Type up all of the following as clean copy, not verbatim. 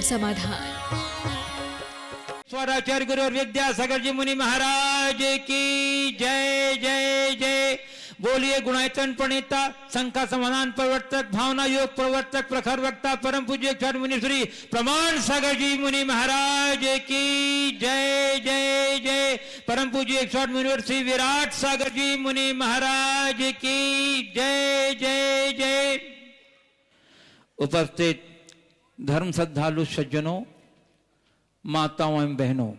समाधान। स्वराचार्य गुरु और विद्यासागर जी मुनि महाराज की जय जय जय। बोलिए गुणायतन प्रणेता, शंका समाधान प्रवर्तक, भावना योग प्रवर्तक, प्रखर वक्ता, परम पूज्य क्षण मुनि श्री प्रमाण सागर जी मुनि महाराज की जय जय जय। परम पूज्य क्षण मुनि श्री विराट सागर जी मुनि महाराज की जय जय जय। उपस्थित धर्म श्रद्धालु सज्जनों, माताओं एवं बहनों,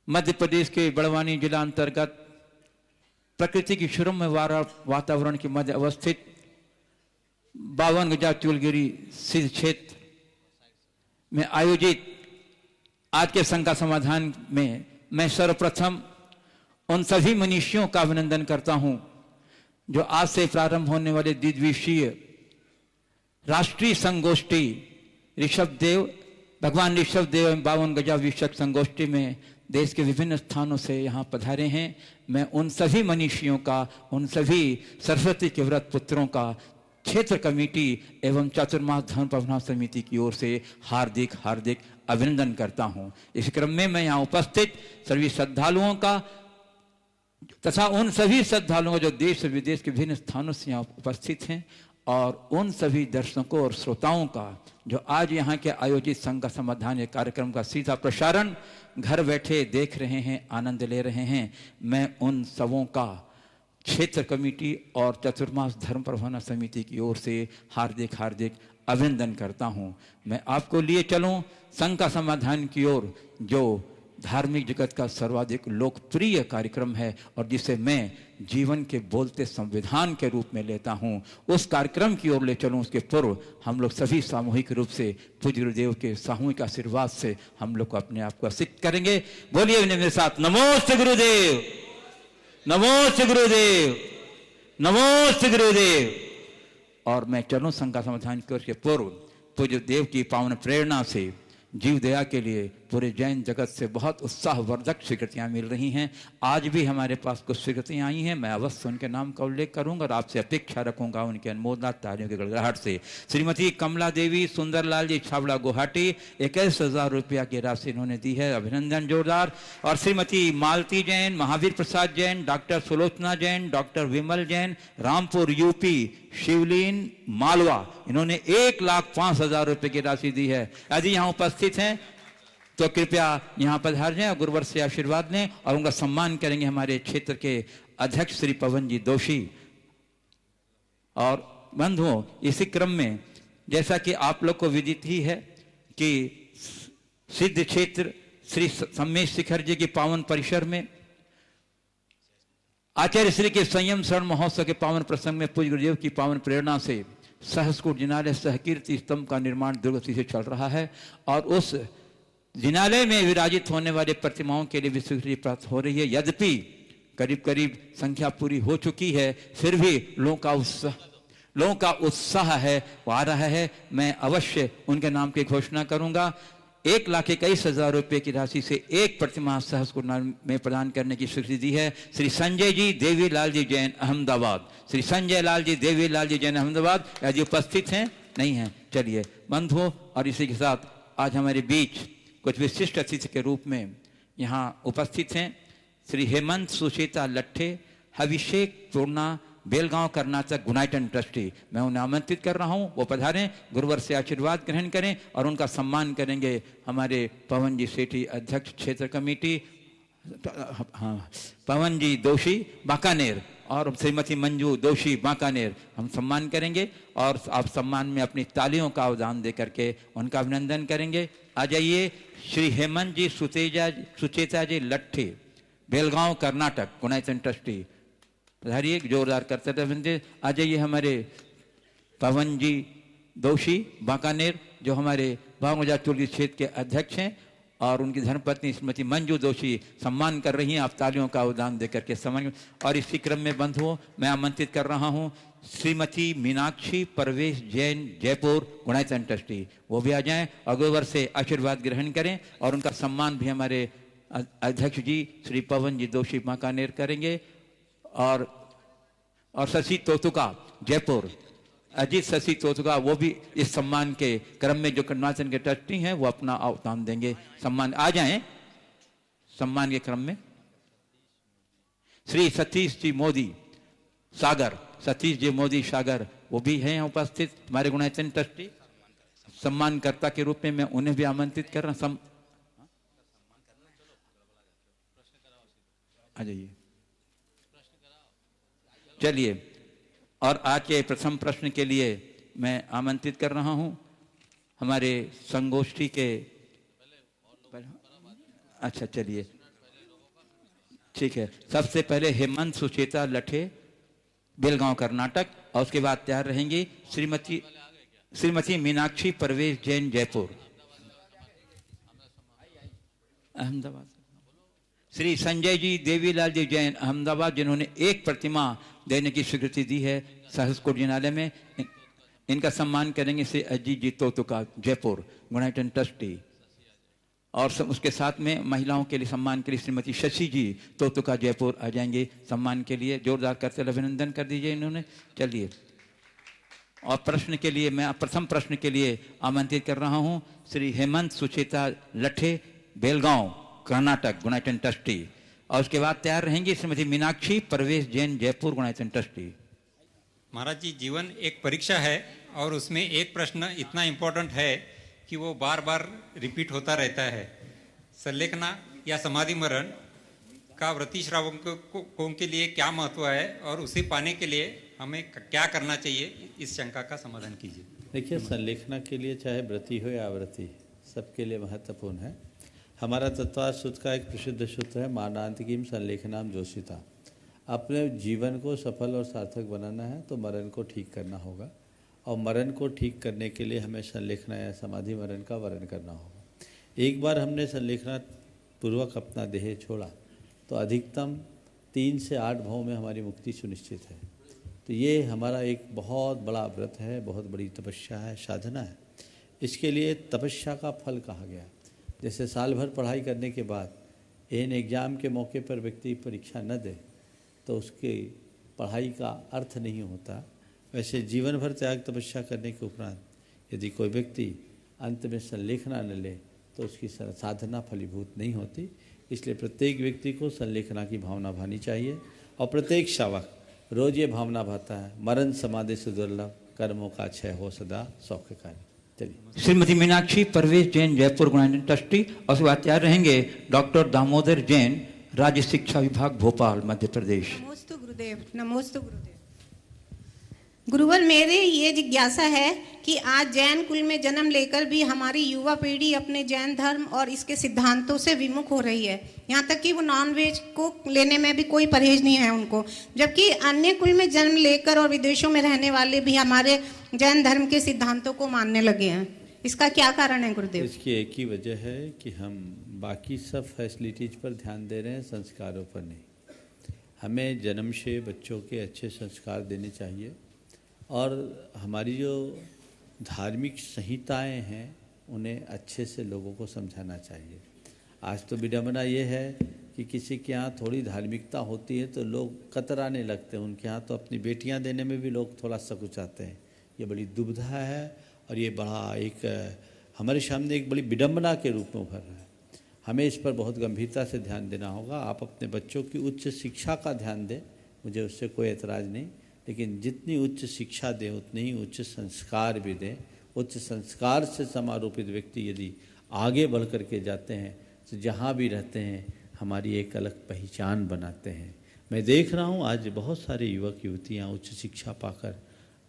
मध्य प्रदेश के बड़वानी जिला अंतर्गत प्रकृति की सुरम्य वातावरण के मध्य अवस्थित 52 गजा चूलगिरी सिद्ध क्षेत्र में आयोजित आज के शंका समाधान में मैं सर्वप्रथम उन सभी मनीषियों का अभिनंदन करता हूं जो आज से प्रारंभ होने वाले द्विदिवसीय राष्ट्रीय संगोष्ठी ऋषभदेव, भगवान ऋषभदेव एवं 52 गजा विशक संगोष्ठी में देश के विभिन्न स्थानों से यहाँ पधारे हैं। मैं उन सभी मनीषियों का, उन सभी सरस्वती के व्रत पुत्रों का क्षेत्र कमेटी एवं चातुर्मास धर्म प्रबंधन समिति की ओर से हार्दिक हार्दिक अभिनंदन करता हूँ। इस क्रम में मैं यहाँ उपस्थित सभी श्रद्धालुओं का तथा उन सभी श्रद्धालुओं जो देश और विदेश के विभिन्न स्थानों से यहाँ उपस्थित हैं और उन सभी दर्शकों और श्रोताओं का जो आज यहाँ के आयोजित शंका समाधान ये कार्यक्रम का सीधा प्रसारण घर बैठे देख रहे हैं, आनंद ले रहे हैं, मैं उन सबों का क्षेत्र कमेटी और चतुर्मास धर्म प्रबंधन समिति की ओर से हार्दिक हार्दिक अभिनंदन करता हूँ। मैं आपको लिए चलूँ शंका समाधान की ओर, जो धार्मिक जगत का सर्वाधिक लोकप्रिय कार्यक्रम है और जिसे मैं जीवन के बोलते संविधान के रूप में लेता हूं। उस कार्यक्रम की ओर ले चलूं उसके पूर्व हम लोग सभी सामूहिक रूप से पूज्य गुरुदेव के सामूहिक आशीर्वाद से हम लोग को अपने आप को सिद्ध करेंगे। बोलिए मेरे साथ, नमोस्तु गुरुदेव, नमोस्तु गुरुदेव, नमोस्तु गुरुदेव। और मैं चलूं शंका समाधान की ओर के पूर्व पूज्य देव की पावन प्रेरणा से जीव दया के लिए पूरे जैन जगत से बहुत उत्साहवर्धक स्वीकृतियाँ मिल रही हैं। आज भी हमारे पास कुछ स्वीकृतियाँ आई हैं, मैं अवश्य उनके नाम का उल्लेख करूंगा और आपसे अपेक्षा रखूंगा उनके अनुमोदना तालियों के गड़गड़ाहट से। श्रीमती कमला देवी सुंदरलाल जी छाबड़ा गुवाहाटी 21,000 रुपया की राशि इन्होंने दी है, अभिनंदन जोरदार। और श्रीमती मालती जैन, महावीर प्रसाद जैन, डॉक्टर सुलोचना जैन, डॉक्टर विमल जैन, रामपुर यूपी, शिवलीन मालवा, इन्होंने 1,05,000 रुपये की राशि दी है। यदि यहाँ उपस्थित हैं तो कृपया यहाँ पधार जाएं और गुरुवर से आशीर्वाद लें और उनका सम्मान करेंगे हमारे क्षेत्र के अध्यक्ष श्री पवन जी दोषी। और बंधुओं, इसी क्रम में जैसा कि आप लोग को विदित ही है कि सिद्ध क्षेत्र श्री सम्मेश शिखर जी के पावन परिसर में आचार्य श्री के संयम शरण महोत्सव के पावन प्रसंग में पूज्य गुरुदेव की पावन प्रेरणा से सहस्कूट जिनालय सहकीर्ति स्तंभ का निर्माण दुर्गति से चल रहा है और उस जिनालय में विराजित होने वाले प्रतिमाओं के लिए भी स्वीकृति प्राप्त हो रही है। यद्यपि करीब करीब संख्या पूरी हो चुकी है, फिर भी लोगों का उत्साह है वो आ रहा है। मैं अवश्य उनके नाम की घोषणा करूंगा। 1,21,000 रुपये की राशि से एक प्रतिमा सहस्कूट में प्रदान करने की स्वीकृति दी है। श्री संजय जी देवी लाल जी जैन अहमदाबाद, श्री संजय लाल जी देवी लाल जी जैन अहमदाबाद, यदि उपस्थित हैं नहीं हैं। चलिए बंधुओं, और इसी के साथ आज हमारे बीच कुछ विशिष्ट अतिथि के रूप में यहाँ उपस्थित हैं श्री हेमंत सुचेता लट्ठे, अभिषेक पूर्णा, बेलगांव कर्नाटक गुनाइटन ट्रस्टी। मैं उन्हें आमंत्रित कर रहा हूँ, वो पधारें, गुरुवर से आशीर्वाद ग्रहण करें और उनका सम्मान करेंगे हमारे पवन जी सेठी अध्यक्ष क्षेत्र कमेटी, हाँ पवन जी दोषी बांकानेर और श्रीमती मंजू दोषी बांकानेर, हम सम्मान करेंगे और आप सम्मान में अपनी तालियों का अवदान दे करके उनका अभिनंदन करेंगे। आ जाइए श्री हेमंत जी सुचेता जी लट्ठे, बेलगांव कर्नाटक गुनाइटन ट्रस्टी, पधारिए, जोरदार करते रहे। आ जाइए हमारे पवन जी दोषी बांकानेर जो हमारे 52 गजा चूलगिरी क्षेत्र के अध्यक्ष हैं और उनकी धर्मपत्नी श्रीमती मंजू दोषी सम्मान कर रही हैं, आप तालियों का अवदान देकर के सम्मान। और इसी क्रम में बंधुओं मैं आमंत्रित कर रहा हूं श्रीमती मीनाक्षी परवेश जैन जयपुर गुणाइटन ट्रस्टी, वो भी आ जाएं और गुरुवर से आशीर्वाद ग्रहण करें और उनका सम्मान भी हमारे अध्यक्ष जी श्री पवन जी दोषी बांकानेर करेंगे। और शशि तोतुका जयपुर, अजीत शशि तोतुका वो भी इस सम्मान के क्रम में, जो कन्वांशन के ट्रस्टी हैं वो अपना अवदान देंगे। सम्मान आ जाएं सम्मान के क्रम में। श्री सतीश जी मोदी सागर, सतीश जी मोदी सागर वो भी हैं उपस्थित हमारे गुणायतन ट्रस्टी। सम्मानकर्ता के रूप में मैं उन्हें भी आमंत्रित कर रहा हूं। आ जाइए, चलिए। और आज के प्रथम प्रश्न के लिए मैं आमंत्रित कर रहा हूं हमारे संगोष्ठी के, अच्छा चलिए ठीक है। सबसे पहले हेमंत सुचेता लठे बेलगांव कर्नाटक, और उसके बाद तैयार रहेंगी श्रीमती मीनाक्षी परवेश जैन जयपुर अहमदाबाद, श्री संजय जी देवीलाल जी जैन अहमदाबाद, जिन्होंने एक प्रतिमा देने की स्वीकृति दी है सहसकोट जिनालय में। इनका सम्मान करेंगे श्री अजीत जी तोतुका जयपुर गुणायतन ट्रस्टी। और उसके साथ में महिलाओं के लिए सम्मान के लिए श्रीमती शशि जी तोतुका जयपुर आ जाएंगे सम्मान के लिए। जोरदार करते अभिनंदन कर दीजिए इन्होंने। चलिए, और प्रश्न के लिए मैं प्रथम प्रश्न के लिए आमंत्रित कर रहा हूं श्री हेमंत सुचेता लठे बेलगांव कर्नाटक गुणायतन ट्रस्टी, और उसके बाद तैयार रहेंगी श्रीमती मीनाक्षी परवेश जैन जयपुर गुणायतन ट्रस्टी। महाराज जी, जीवन एक परीक्षा है और उसमें एक प्रश्न इतना इम्पोर्टेंट है कि वो बार बार रिपीट होता रहता है। संलेखना या समाधि मरण का व्रती श्रावकों के लिए क्या महत्व है और उसे पाने के लिए हमें क्या करना चाहिए, इस शंका का समाधान कीजिए। देखिए, संलेखना के लिए चाहे व्रती हो या व्रती, सबके लिए महत्वपूर्ण है। हमारा तत्वार्थ सूत्र का एक प्रसिद्ध सूत्र है, मारणांतिकीम संलेखनाम जोशिता। अपने जीवन को सफल और सार्थक बनाना है तो मरण को ठीक करना होगा, और मरण को ठीक करने के लिए हमें संलेखना या समाधि मरण का वर्ण करना होगा। एक बार हमने संलेखना पूर्वक अपना देह छोड़ा तो अधिकतम 3 से 8 भाव में हमारी मुक्ति सुनिश्चित है। तो ये हमारा एक बहुत बड़ा व्रत है, बहुत बड़ी तपस्या है, साधना है। इसके लिए तपस्या का फल कहा गया। जैसे साल भर पढ़ाई करने के बाद एन एग्ज़ाम के मौके पर व्यक्ति परीक्षा न दे तो उसकी पढ़ाई का अर्थ नहीं होता, वैसे जीवन भर त्याग तपस्या करने के उपरांत यदि कोई व्यक्ति अंत में संलेखना न ले तो उसकी साधना फलीभूत नहीं होती। इसलिए प्रत्येक व्यक्ति को संलेखना की भावना भानी चाहिए, और प्रत्येक श्रावक रोज ये भावना भाता है, मरण समाधि से दुर्लभ, कर्मों का क्षय हो सदा सौख्यकारी। चलिए, श्रीमती मीनाक्षी परवेश जैन जयपुर गुणायतन ट्रस्टी, और उसके बाद तैयार रहेंगे डॉक्टर दामोदर जैन राज्य शिक्षा विभाग भोपाल मध्य प्रदेश। नमोस्तु गुरुदेव, नमोस्तु गुरुदेव। गुरुवर, मेरे ये जिज्ञासा है कि आज जैन कुल में जन्म लेकर भी हमारी युवा पीढ़ी अपने जैन धर्म और इसके सिद्धांतों से विमुख हो रही है। यहाँ तक कि वो नॉनवेज को लेने में भी कोई परहेज नहीं है उनको, जबकि अन्य कुल में जन्म लेकर और विदेशों में रहने वाले भी हमारे जैन धर्म के सिद्धांतों को मानने लगे हैं। इसका क्या कारण है गुरुदेव? इसकी एक ही वजह है कि हम बाकी सब फैसिलिटीज पर ध्यान दे रहे हैं, संस्कारों पर नहीं। हमें जन्म से बच्चों के अच्छे संस्कार देने चाहिए, और हमारी जो धार्मिक संहिताएं हैं उन्हें अच्छे से लोगों को समझाना चाहिए। आज तो विडंबना ये है कि किसी के यहाँ थोड़ी धार्मिकता होती है तो लोग कतराने लगते हैं। उनके यहाँ तो अपनी बेटियाँ देने में भी लोग थोड़ा सकुचाते हैं। ये बड़ी दुविधा है, और ये बड़ा एक हमारे सामने एक बड़ी विडंबना के रूप में उभर रहा है। हमें इस पर बहुत गंभीरता से ध्यान देना होगा। आप अपने बच्चों की उच्च शिक्षा का ध्यान दें, मुझे उससे कोई एतराज़ नहीं, लेकिन जितनी उच्च शिक्षा दें उतने ही उच्च संस्कार भी दें। उच्च संस्कार से समारोपित व्यक्ति यदि आगे बढ़ कर के जाते हैं तो जहाँ भी रहते हैं हमारी एक अलग पहचान बनाते हैं। मैं देख रहा हूँ आज बहुत सारे युवक युवतियाँ उच्च शिक्षा पाकर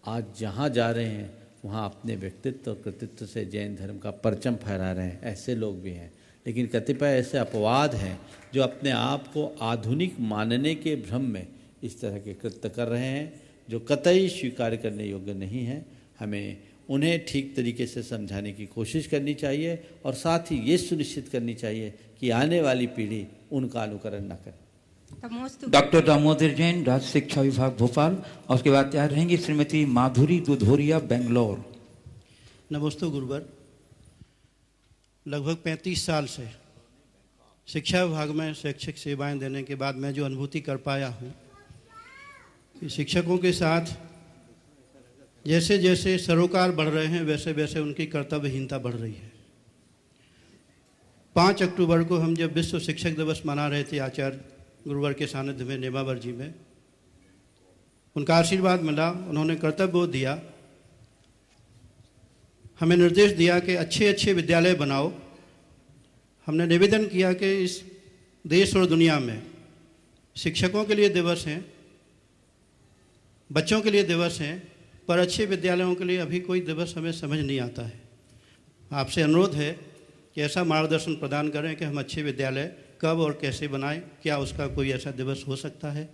आज जहाँ जा रहे हैं वहाँ अपने व्यक्तित्व और कृतित्व से जैन धर्म का परचम फहरा रहे हैं। ऐसे लोग भी हैं, लेकिन कतिपय ऐसे अपवाद हैं जो अपने आप को आधुनिक मानने के भ्रम में इस तरह के कृत्य कर रहे हैं जो कतई स्वीकार करने योग्य नहीं है। हमें उन्हें ठीक तरीके से समझाने की कोशिश करनी चाहिए, और साथ ही ये सुनिश्चित करनी चाहिए कि आने वाली पीढ़ी उनका अनुकरण न करे। डॉक्टर दामोदर जैन राज्य शिक्षा विभाग भोपाल, और उसके बाद तैयार रहेंगी श्रीमती माधुरी दुधोरिया बेंगलोर। नमस्ते गुरुवर, लगभग 35 साल से शिक्षा विभाग में शैक्षिक सेवाएं देने के बाद मैं जो अनुभूति कर पाया हूँ कि शिक्षकों के साथ जैसे जैसे सरोकार बढ़ रहे हैं वैसे वैसे उनकी कर्तव्यहीनता बढ़ रही है। 5 अक्टूबर को हम जब विश्व शिक्षक दिवस मना रहे थे आचार्य गुरुवर के सानिध्य में नेमावर जी में, उनका आशीर्वाद मिला, उन्होंने कर्तव्य बोध दिया, हमें निर्देश दिया कि अच्छे अच्छे विद्यालय बनाओ। हमने निवेदन किया कि इस देश और दुनिया में शिक्षकों के लिए दिवस हैं, बच्चों के लिए दिवस हैं, पर अच्छे विद्यालयों के लिए अभी कोई दिवस हमें समझ नहीं आता है। आपसे अनुरोध है कि ऐसा मार्गदर्शन प्रदान करें कि हम अच्छे विद्यालय कब और कैसे बनाएं, क्या उसका कोई ऐसा दिवस हो सकता है?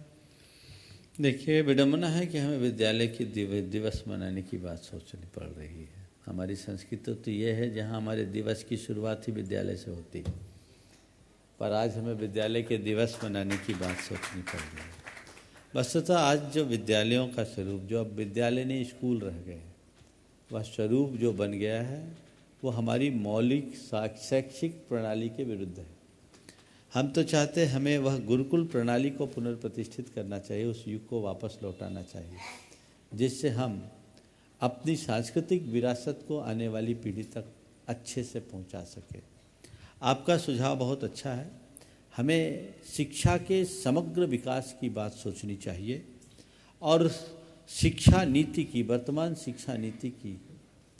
देखिए, विडम्बना है कि हमें विद्यालय की दिवस मनाने की बात सोचनी पड़ रही है। हमारी संस्कृति तो ये है जहाँ हमारे दिवस की शुरुआत ही विद्यालय से होती है, पर आज हमें विद्यालय के दिवस मनाने की बात सोचनी पड़ रही है। वस्तुतः आज जो विद्यालयों का स्वरूप, जो अब विद्यालय नहीं स्कूल रह गए, वह स्वरूप जो बन गया है वो हमारी मौलिक शैक्षिक प्रणाली के विरुद्ध है। हम तो चाहते हैं हमें वह गुरुकुल प्रणाली को पुनर्प्रतिष्ठित करना चाहिए, उस युग को वापस लौटाना चाहिए, जिससे हम अपनी सांस्कृतिक विरासत को आने वाली पीढ़ी तक अच्छे से पहुंचा सके। आपका सुझाव बहुत अच्छा है। हमें शिक्षा के समग्र विकास की बात सोचनी चाहिए और शिक्षा नीति की, वर्तमान शिक्षा नीति की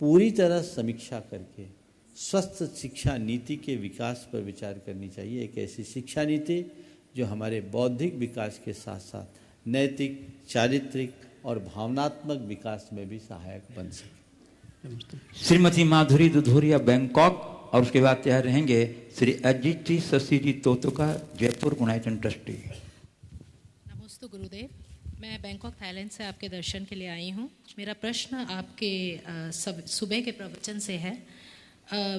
पूरी तरह समीक्षा करके स्वस्थ शिक्षा नीति के विकास पर विचार करनी चाहिए। एक ऐसी शिक्षा नीति जो हमारे बौद्धिक विकास के साथ साथ नैतिक, चारित्रिक और भावनात्मक विकास में भी सहायक बन सके। श्रीमती माधुरी दुधोरिया बैंकॉक, और उसके बाद यहाँ रहेंगे श्री अजीत जी शशि जी तोतुका, जयपुर गुणायतन ट्रस्टी। नमस्ते गुरुदेव, मैं बैंकॉक थाईलैंड से आपके दर्शन के लिए आई हूँ। मेरा प्रश्न आपके सुबह के प्रवचन से है।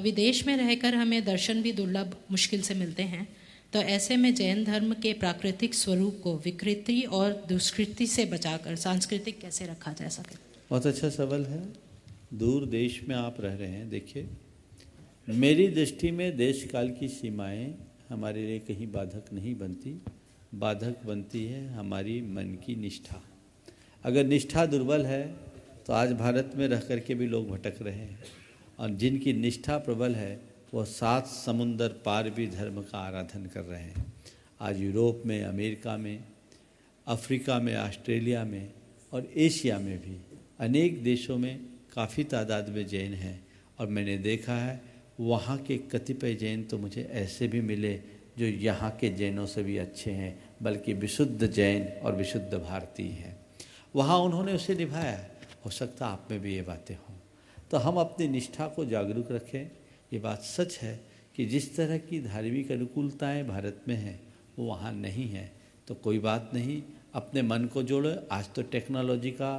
विदेश में रहकर हमें दर्शन भी दुर्लभ मुश्किल से मिलते हैं, तो ऐसे में जैन धर्म के प्राकृतिक स्वरूप को विकृति और दुष्कृति से बचाकर सांस्कृतिक कैसे रखा जा सके? बहुत अच्छा सवाल है। दूर देश में आप रह रहे हैं। देखिए, मेरी दृष्टि में देश काल की सीमाएं हमारे लिए कहीं बाधक नहीं बनती। बाधक बनती है हमारी मन की निष्ठा। अगर निष्ठा दुर्बल है तो आज भारत में रह कर के भी लोग भटक रहे हैं, और जिनकी निष्ठा प्रबल है वो 7 समुंदर पार भी धर्म का आराधन कर रहे हैं। आज यूरोप में, अमेरिका में, अफ्रीका में, ऑस्ट्रेलिया में और एशिया में भी अनेक देशों में काफ़ी तादाद में जैन हैं, और मैंने देखा है वहाँ के कतिपय जैन तो मुझे ऐसे भी मिले जो यहाँ के जैनों से भी अच्छे हैं, बल्कि विशुद्ध जैन और विशुद्ध भारतीय हैं। वहाँ उन्होंने उसे निभाया है। हो सकता आप में भी ये बातें हों, तो हम अपनी निष्ठा को जागरूक रखें। ये बात सच है कि जिस तरह की धार्मिक अनुकूलताएं भारत में हैं वो वहाँ नहीं है, तो कोई बात नहीं, अपने मन को जोड़ो। आज तो टेक्नोलॉजी का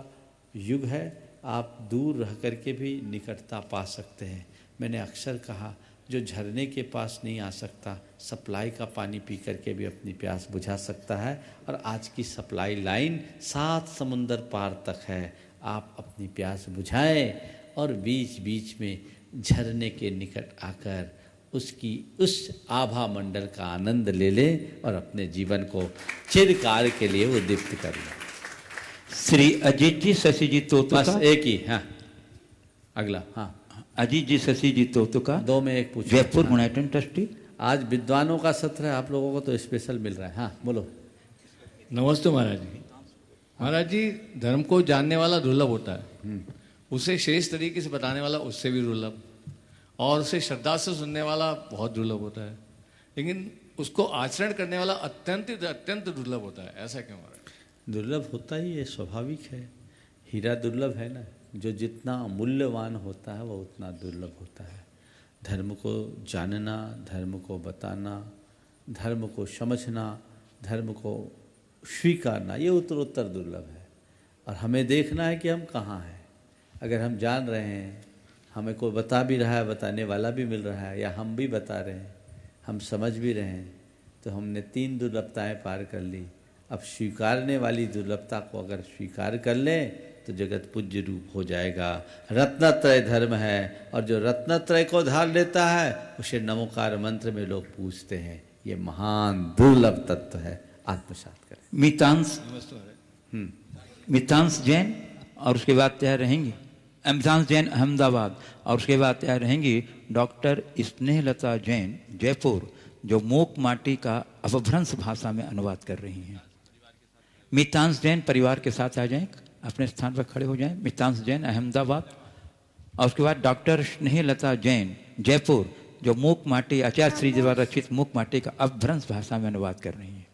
युग है, आप दूर रह कर के भी निकटता पा सकते हैं। मैंने अक्सर कहा, जो झरने के पास नहीं आ सकता, सप्लाई का पानी पी करके भी अपनी प्यास बुझा सकता है। और आज की सप्लाई लाइन 7 समुंदर पार तक है। आप अपनी प्यास बुझाएं और बीच बीच में झरने के निकट आकर उसकी उस आभा मंडल का आनंद ले लें और अपने जीवन को चिरकाल के लिए वो दीप्त कर लें। श्री अजीत जी शशि जी तोतुका, बस एक ही। हाँ, अगला। हाँ, अजीत जी शशि जी तोतुका, 2 में 1 पूछो। जयपुर गुणायतन ट्रस्टी। आज विद्वानों का सत्र है, आप लोगों को तो स्पेशल मिल रहा है। हाँ, बोलो। नमस्ते महाराज जी। महाराज जी, धर्म को जानने वाला दुर्लभ होता है, उसे श्रेष्ठ तरीके से बताने वाला उससे भी दुर्लभ, और उसे श्रद्धा से सुनने वाला बहुत दुर्लभ होता है, लेकिन उसको आचरण करने वाला अत्यंत दुर्लभ होता है। ऐसा क्यों महाराज? दुर्लभ होता ही है, स्वाभाविक है। हीरा दुर्लभ है ना, जो जितना मूल्यवान होता है वो उतना दुर्लभ होता है। धर्म को जानना, धर्म को बताना, धर्म को समझना, धर्म को स्वीकारना, ये उत्तरोत्तर दुर्लभ है। और हमें देखना है कि हम कहाँ हैं। अगर हम जान रहे हैं, हमें कोई बता भी रहा है, बताने वाला भी मिल रहा है, या हम भी बता रहे हैं, हम समझ भी रहे हैं, तो हमने 3 दुर्लभताएं पार कर ली। अब स्वीकारने वाली दुर्लभता को अगर स्वीकार कर लें तो जगत पूज्य रूप हो जाएगा। रत्नत्रय धर्म है, और जो रत्नत्रय को धार लेता है उसे नमोकार मंत्र में लोग पूछते हैं। ये महान दुर्लभ तत्व है, आत्मसात करें। मितांश, मितांश जैन, और उसके बाद तैयार रहेंगी एमजान जैन अहमदाबाद, और उसके बाद तैयार रहेंगी डॉक्टर स्नेहलता जैन जयपुर, जो मूक माटी का अपभ्रंश भाषा में अनुवाद कर रही हैं। मितांश जैन परिवार के साथ आ जाएं, अपने स्थान पर खड़े हो जाएं। मितांश जैन अहमदाबाद, और उसके बाद डॉक्टर स्नेहलता जैन जयपुर, जो मूक माटी आचार्य श्री द्वारा रचित मूक माटी का अपभ्रंश भाषा में अनुवाद कर रही हैं।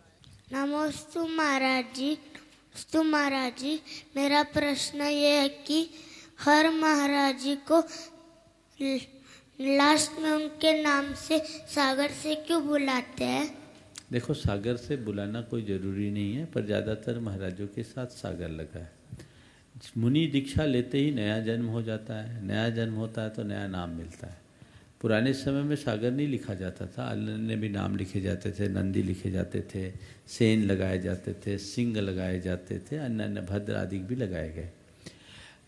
नमोस्तु महाराज जी। नमोस्तु महाराज जी, मेरा प्रश्न ये है कि हर महाराज जी को लास्ट में उनके नाम से सागर से क्यों बुलाते हैं? देखो, सागर से बुलाना कोई ज़रूरी नहीं है, पर ज़्यादातर महाराजों के साथ सागर लगा है। मुनि दीक्षा लेते ही नया जन्म हो जाता है, नया जन्म होता है तो नया नाम मिलता है। पुराने समय में सागर नहीं लिखा जाता था, अन्य भी नाम लिखे जाते थे, नंदी लिखे जाते थे, सेन लगाए जाते थे, सिंह लगाए जाते थे, अन्य अन्य भद्र आदि भी लगाए गए।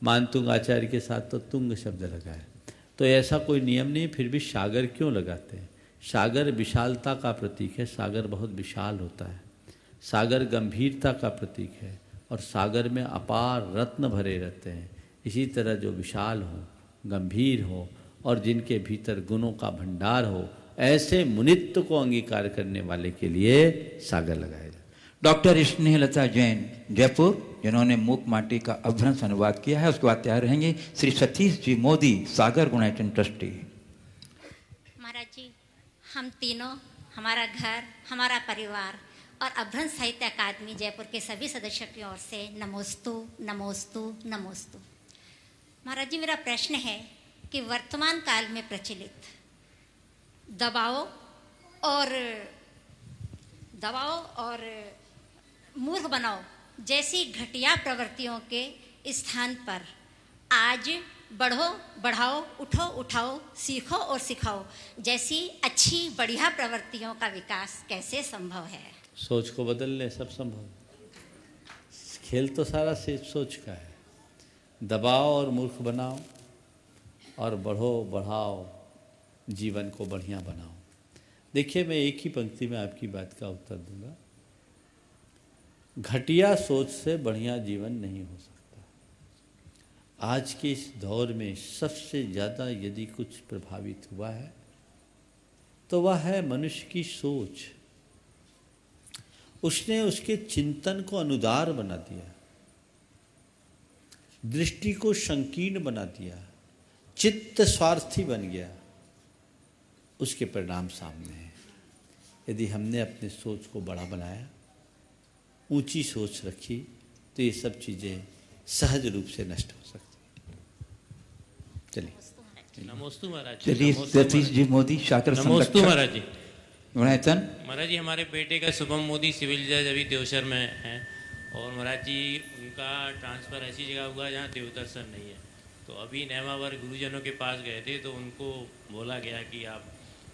मानतुंग आचार्य के साथ तो तुंग शब्द लगा है। तो ऐसा कोई नियम नहीं, फिर भी सागर क्यों लगाते हैं? सागर विशालता का प्रतीक है, सागर बहुत विशाल होता है, सागर गंभीरता का प्रतीक है, और सागर में अपार रत्न भरे रहते हैं। इसी तरह जो विशाल हो, गंभीर हो और जिनके भीतर गुणों का भंडार हो, ऐसे मुनित्व को अंगीकार करने वाले के लिए सागर लगाया जाए। डॉक्टर स्नेहलता जैन जयपुर, जिन्होंने मूक माटी का अपभ्रंश अनुवाद किया है। उसके बाद तैयार रहेंगे श्री सतीश जी मोदी, सागर गुणायतन ट्रस्टी। महाराज जी, हम तीनों, हमारा घर, हमारा परिवार और अपभ्रंश साहित्य अकादमी जयपुर के सभी सदस्यों की ओर से नमोस्तु नमोस्तु नमोस्तु। महाराज जी, मेरा प्रश्न है कि वर्तमान काल में प्रचलित दबाव और मूर्ख बनाओ जैसी घटिया प्रवृत्तियों के स्थान पर आज बढ़ो बढ़ाओ, उठो उठाओ, सीखो और सिखाओ जैसी अच्छी बढ़िया प्रवृत्तियों का विकास कैसे संभव है? सोच को बदलने सब संभव। खेल तो सारा सोच का है। दबाओ और मूर्ख बनाओ और बढ़ो बढ़ाओ, जीवन को बढ़िया बनाओ। देखिए, मैं एक ही पंक्ति में आपकी बात का उत्तर दूंगा। घटिया सोच से बढ़िया जीवन नहीं हो सकता। आज के इस दौर में सबसे ज़्यादा यदि कुछ प्रभावित हुआ है तो वह है मनुष्य की सोच। उसने उसके चिंतन को अनुदार बना दिया, दृष्टि को संकीर्ण बना दिया, चित्त स्वार्थी बन गया। उसके परिणाम सामने हैं। यदि हमने अपने सोच को बड़ा बनाया, ऊंची सोच रखी, तो ये सब चीज़ें सहज रूप से नष्ट हो सकती। चलिए, नमोस्तु महाराज। चलिए सतीश जी मोदी, शाकर नमोस्तु महाराज जी। गुणायतन। महाराज जी, हमारे बेटे का शुभम मोदी सिविल जज अभी देवसर में है, और महाराज जी उनका ट्रांसफ़र ऐसी जगह हुआ जहाँ देवदर्शन नहीं है। तो अभी नेमावर गुरुजनों के पास गए थे, तो उनको बोला गया कि आप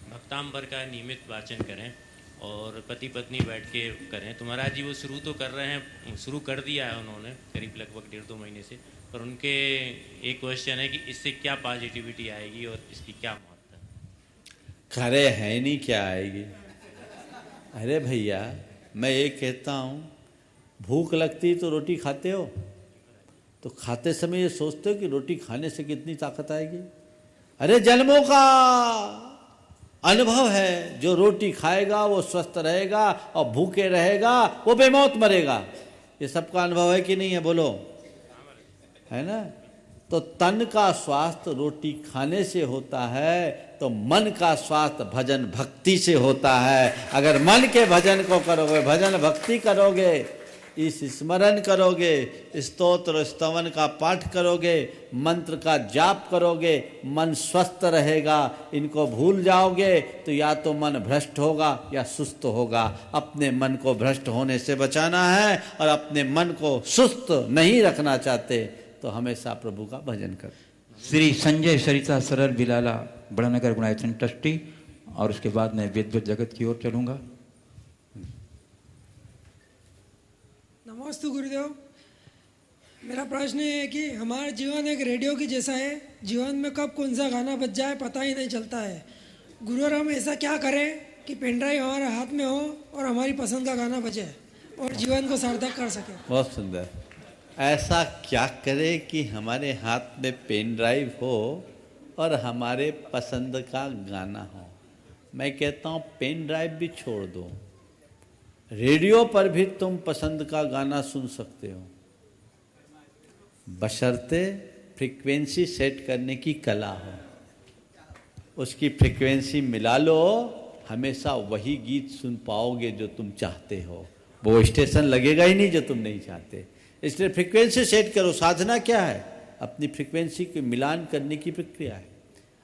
भक्तांबर का नियमित वाचन करें और पति पत्नी बैठ के करें। तो महाराज जी वो शुरू तो कर रहे हैं, शुरू कर दिया है उन्होंने करीब लगभग 1.5-2 महीने से, पर उनके एक क्वेश्चन है कि इससे क्या पॉजिटिविटी आएगी और इसकी क्या महत्व है? खरे है नहीं, क्या आएगी? अरे भैया, मैं ये कहता हूँ, भूख लगती तो रोटी खाते हो, तो खाते समय ये सोचते हो कि रोटी खाने से कितनी ताकत आएगी? अरे जन्मों का अनुभव है, जो रोटी खाएगा वो स्वस्थ रहेगा और भूखे रहेगा वो बेमौत मरेगा। ये सबका अनुभव है कि नहीं है? बोलो, है ना? तो तन का स्वास्थ्य रोटी खाने से होता है, तो मन का स्वास्थ्य भजन भक्ति से होता है। अगर मन के भजन को करोगे, भजन भक्ति करोगे, इस स्मरण करोगे, स्तोत्र स्तवन का पाठ करोगे, मंत्र का जाप करोगे, मन स्वस्थ रहेगा। इनको भूल जाओगे तो या तो मन भ्रष्ट होगा या सुस्त होगा। अपने मन को भ्रष्ट होने से बचाना है और अपने मन को सुस्त नहीं रखना चाहते तो हमेशा प्रभु का भजन करो। श्री संजय सरिता सरल बिलाला, बड़ानगर गुणायतन ट्रस्टी, और उसके बाद मैं वेद जगत की ओर चलूँगा। नमस्ते गुरुदेव। मेरा प्रश्न है कि हमारा जीवन एक रेडियो की जैसा है, जीवन में कब कौन सा गाना बज जाए पता ही नहीं चलता है। गुरुवर, हम ऐसा क्या करें कि पेन ड्राइव हमारे हाथ में हो और हमारी पसंद का गाना बजे और जीवन को सार्थक कर सके? बहुत सुंदर। ऐसा क्या करे कि हमारे हाथ में पेन ड्राइव हो और हमारे पसंद का गाना हो। मैं कहता हूँ पेन ड्राइव भी छोड़ दो, रेडियो पर भी तुम पसंद का गाना सुन सकते हो, बशर्ते फ्रीक्वेंसी सेट करने की कला हो। उसकी फ्रीक्वेंसी मिला लो, हमेशा वही गीत सुन पाओगे जो तुम चाहते हो। वो स्टेशन लगेगा ही नहीं जो तुम नहीं चाहते। इसलिए फ्रीक्वेंसी सेट करो। साधना क्या है? अपनी फ्रीक्वेंसी के मिलान करने की प्रक्रिया है।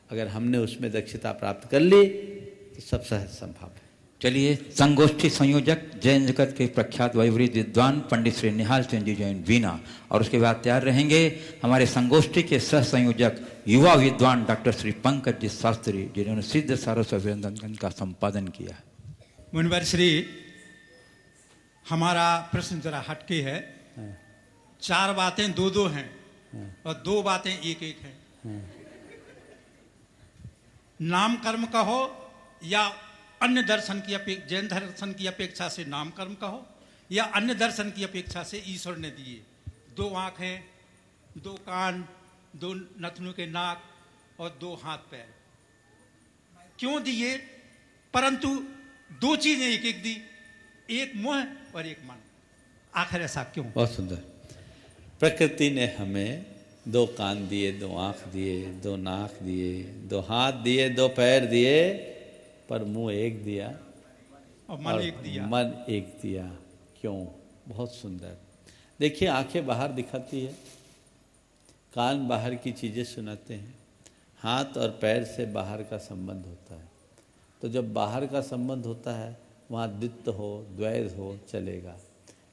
अगर हमने उसमें दक्षता प्राप्त कर ली तो सब सहज संभव है। चलिए, संगोष्ठी संयोजक जैन जगत के प्रख्यात वयोवृद्ध विद्वान पंडित श्री निहाल सिंह जी जैन वीणा, और उसके बाद तैयार रहेंगे हमारे संगोष्ठी के सह संयोजक युवा विद्वान डॉक्टर श्री पंकज जी शास्त्री, जिन्होंने सिद्ध सारस्वत अभिनंदन का संपादन किया। मुनिवर श्री, हमारा प्रश्न जरा हटके है। 4 बातें 2-2 हैं और 2 बातें 1-1 हैं। नाम कर्म कहो या अन्य दर्शन की अपेक्षा, जैन दर्शन की अपेक्षा से नाम कर्म कहो या अन्य दर्शन की अपेक्षा से ईश्वर ने दिए 2 आंखें, 2 कान, 2 नथनों के नाक और 2 हाथ पैर। क्यों दिए? परंतु 2 चीजें एक दी, एक मुंह और एक मन। आखिर ऐसा क्यों? बहुत सुंदर। प्रकृति ने हमें 2 कान दिए, 2 आँख दिए, 2 नाक दिए, 2 हाथ दिए, 2 पैर दिए, पर मुंह एक दिया और मन एक दिया। मन एक दिया। क्यों? बहुत सुंदर। देखिए, आंखें बाहर दिखाती है, कान बाहर की चीज़ें सुनाते हैं, हाथ और पैर से बाहर का संबंध होता है। तो जब बाहर का संबंध होता है वहाँ द्वित्व हो, द्वैत हो, चलेगा।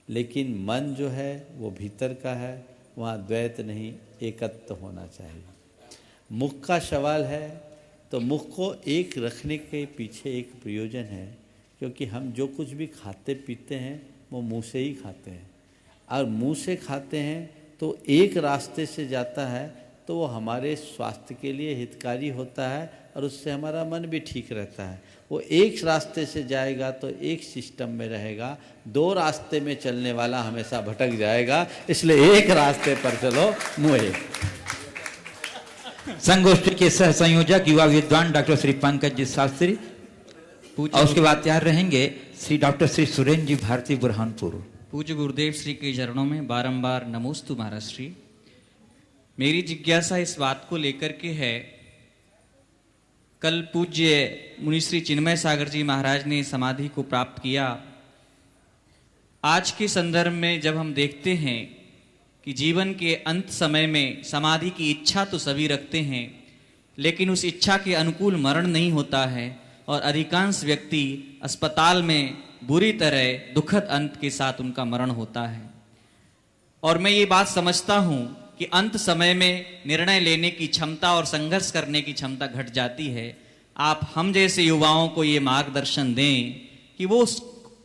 लेकिन मन जो है वो भीतर का है, वहाँ द्वैत नहीं, एकत्व होना चाहिए। मुख का सवाल है तो मुख को एक रखने के पीछे एक प्रयोजन है, क्योंकि हम जो कुछ भी खाते पीते हैं वो मुंह से ही खाते हैं, और मुंह से खाते हैं तो एक रास्ते से जाता है तो वो हमारे स्वास्थ्य के लिए हितकारी होता है और उससे हमारा मन भी ठीक रहता है। वो एक रास्ते से जाएगा तो एक सिस्टम में रहेगा, 2 रास्ते में चलने वाला हमेशा भटक जाएगा। इसलिए एक रास्ते पर चलो, मुँह एक। संगोष्ठी के सह संयोजक युवा विद्वान डॉक्टर श्री पंकज जी शास्त्री, और उसके बाद तैयार रहेंगे श्री डॉक्टर श्री सुरेंद्र जी भारती बुरहानपुर। पूज्य गुरुदेव श्री के चरणों में बारंबार नमोस्तु महाराज श्री। मेरी जिज्ञासा इस बात को लेकर के है, कल पूज्य मुनि श्री चिन्मय सागर जी महाराज ने समाधि को प्राप्त किया। आज के संदर्भ में जब हम देखते हैं कि जीवन के अंत समय में समाधि की इच्छा तो सभी रखते हैं, लेकिन उस इच्छा के अनुकूल मरण नहीं होता है और अधिकांश व्यक्ति अस्पताल में बुरी तरह दुखद अंत के साथ उनका मरण होता है। और मैं ये बात समझता हूँ कि अंत समय में निर्णय लेने की क्षमता और संघर्ष करने की क्षमता घट जाती है। आप हम जैसे युवाओं को ये मार्गदर्शन दें कि वो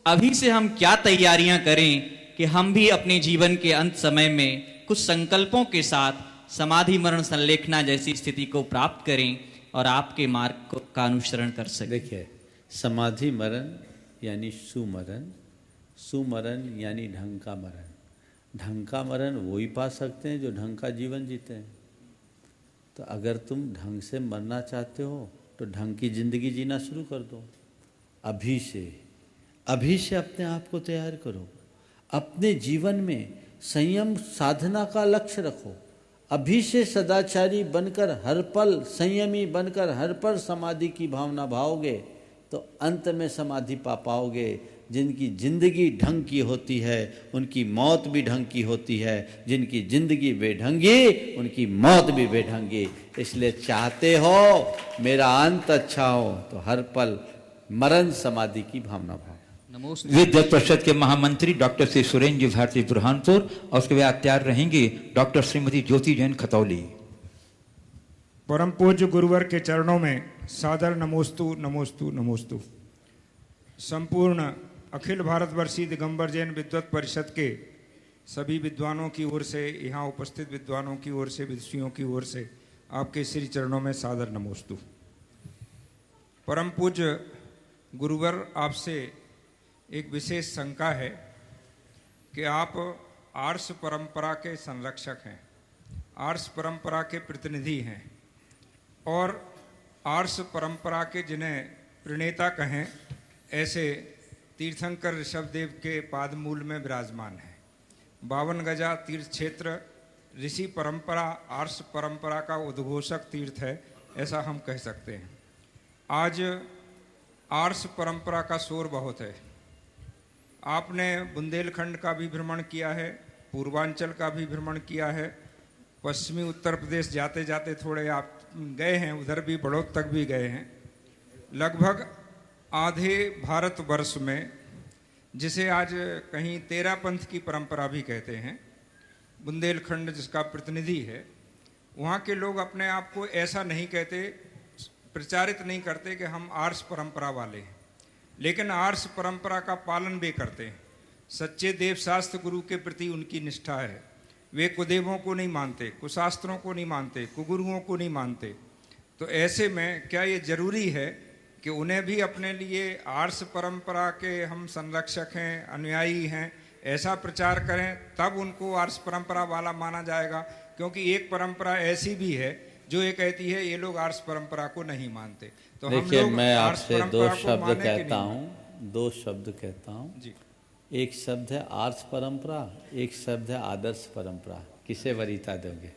अभी से हम क्या तैयारियां करें कि हम भी अपने जीवन के अंत समय में कुछ संकल्पों के साथ समाधि मरण संलेखना जैसी स्थिति को प्राप्त करें और आपके मार्ग का अनुसरण कर सकें। देखिए, समाधि मरण यानी सुमरण, सुमरण यानी ढंग का मरण। ढंग का मरण वो ही पा सकते हैं जो ढंग का जीवन जीते हैं। तो अगर तुम ढंग से मरना चाहते हो तो ढंग की जिंदगी जीना शुरू कर दो। अभी से अपने आप को तैयार करो। अपने जीवन में संयम साधना का लक्ष्य रखो। अभी से सदाचारी बनकर हर पल, संयमी बनकर हर पल समाधि की भावना भाओगे तो अंत में समाधि पा पाओगे। जिनकी जिंदगी ढंग की होती है उनकी मौत भी ढंग की होती है, जिनकी जिंदगी बेढंगी उनकी मौत भी बेढंगी। इसलिए चाहते हो मेरा अंत अच्छा हो तो हर पल मरण समाधि की भावना भाओ। विद्वत परिषद के महामंत्री डॉक्टर श्री सुरेंद्र जी भारती बुरहानपुर, और उसके बाद तैयार रहेंगी डॉक्टर श्रीमती ज्योति जैन खतौली। परम पूज्य गुरुवर के चरणों में सादर नमोस्तु नमोस्तु नमोस्तु। संपूर्ण अखिल भारतवर्षीय दिगंबर जैन विद्वत परिषद के सभी विद्वानों की ओर से, यहाँ उपस्थित विद्वानों की ओर से, विदुषियों की ओर से आपके श्री चरणों में सादर नमोस्तु। परम पूज्य गुरुवर, आपसे एक विशेष शंका है कि आप आर्ष परंपरा के संरक्षक हैं, आर्ष परंपरा के प्रतिनिधि हैं और आर्ष परंपरा के जिन्हें प्रणेता कहें ऐसे तीर्थंकर ऋषभदेव के पादमूल में विराजमान हैं। 52 गजा तीर्थ क्षेत्र ऋषि परंपरा आर्ष परंपरा का उद्घोषक तीर्थ है, ऐसा हम कह सकते हैं। आज आर्ष परंपरा का शोर बहुत है। आपने बुंदेलखंड का भी भ्रमण किया है, पूर्वांचल का भी भ्रमण किया है, पश्चिमी उत्तर प्रदेश जाते जाते थोड़े आप गए हैं, उधर भी बड़ौद तक भी गए हैं। लगभग आधे भारतवर्ष में, जिसे आज कहीं तेरा पंथ की परंपरा भी कहते हैं, बुंदेलखंड जिसका प्रतिनिधि है, वहाँ के लोग अपने आप को ऐसा नहीं कहते, प्रचारित नहीं करते कि हम आर्ष परंपरा वाले हैं, लेकिन आर्ष परंपरा का पालन भी करते हैं। सच्चे देव शास्त्र गुरु के प्रति उनकी निष्ठा है। वे कुदेवों को नहीं मानते, कुशास्त्रों को नहीं मानते, कुगुरुओं को नहीं मानते। तो ऐसे में क्या ये जरूरी है कि उन्हें भी अपने लिए आर्ष परंपरा के हम संरक्षक हैं, अनुयायी हैं, ऐसा प्रचार करें, तब उनको आर्ष परंपरा वाला माना जाएगा? क्योंकि एक परंपरा ऐसी भी है जो ये कहती है ये लोग आर्ष परंपरा को नहीं मानते। तो देखिए, हम लोग मैं आर्ष आपसे परंपरा दो को शब्द माने कि कहता नहीं हूँ, दो शब्द कहता हूँ जी। एक शब्द है आर्ष परंपरा, एक शब्द है आदर्श परंपरा। किसे वरीयता दोगे?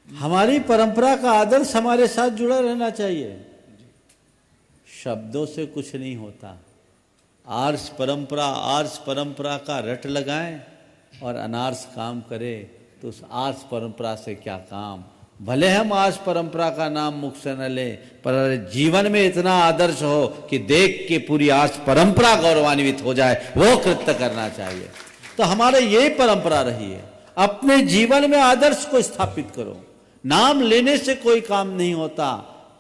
हमारी परंपरा का आदर्श हमारे साथ जुड़ा रहना चाहिए, शब्दों से कुछ नहीं होता। आर्ष परंपरा का रट लगाएं और अनार्ष काम करे तो उस आर्ष परंपरा से क्या काम। भले हम आर्ष परंपरा का नाम मुख से न ले, पर जीवन में इतना आदर्श हो कि देख के पूरी आर्ष परंपरा गौरवान्वित हो जाए, वो कृत्य करना चाहिए। तो हमारे ये परंपरा रही है। अपने जीवन में आदर्श को स्थापित करो। नाम लेने से कोई काम नहीं होता,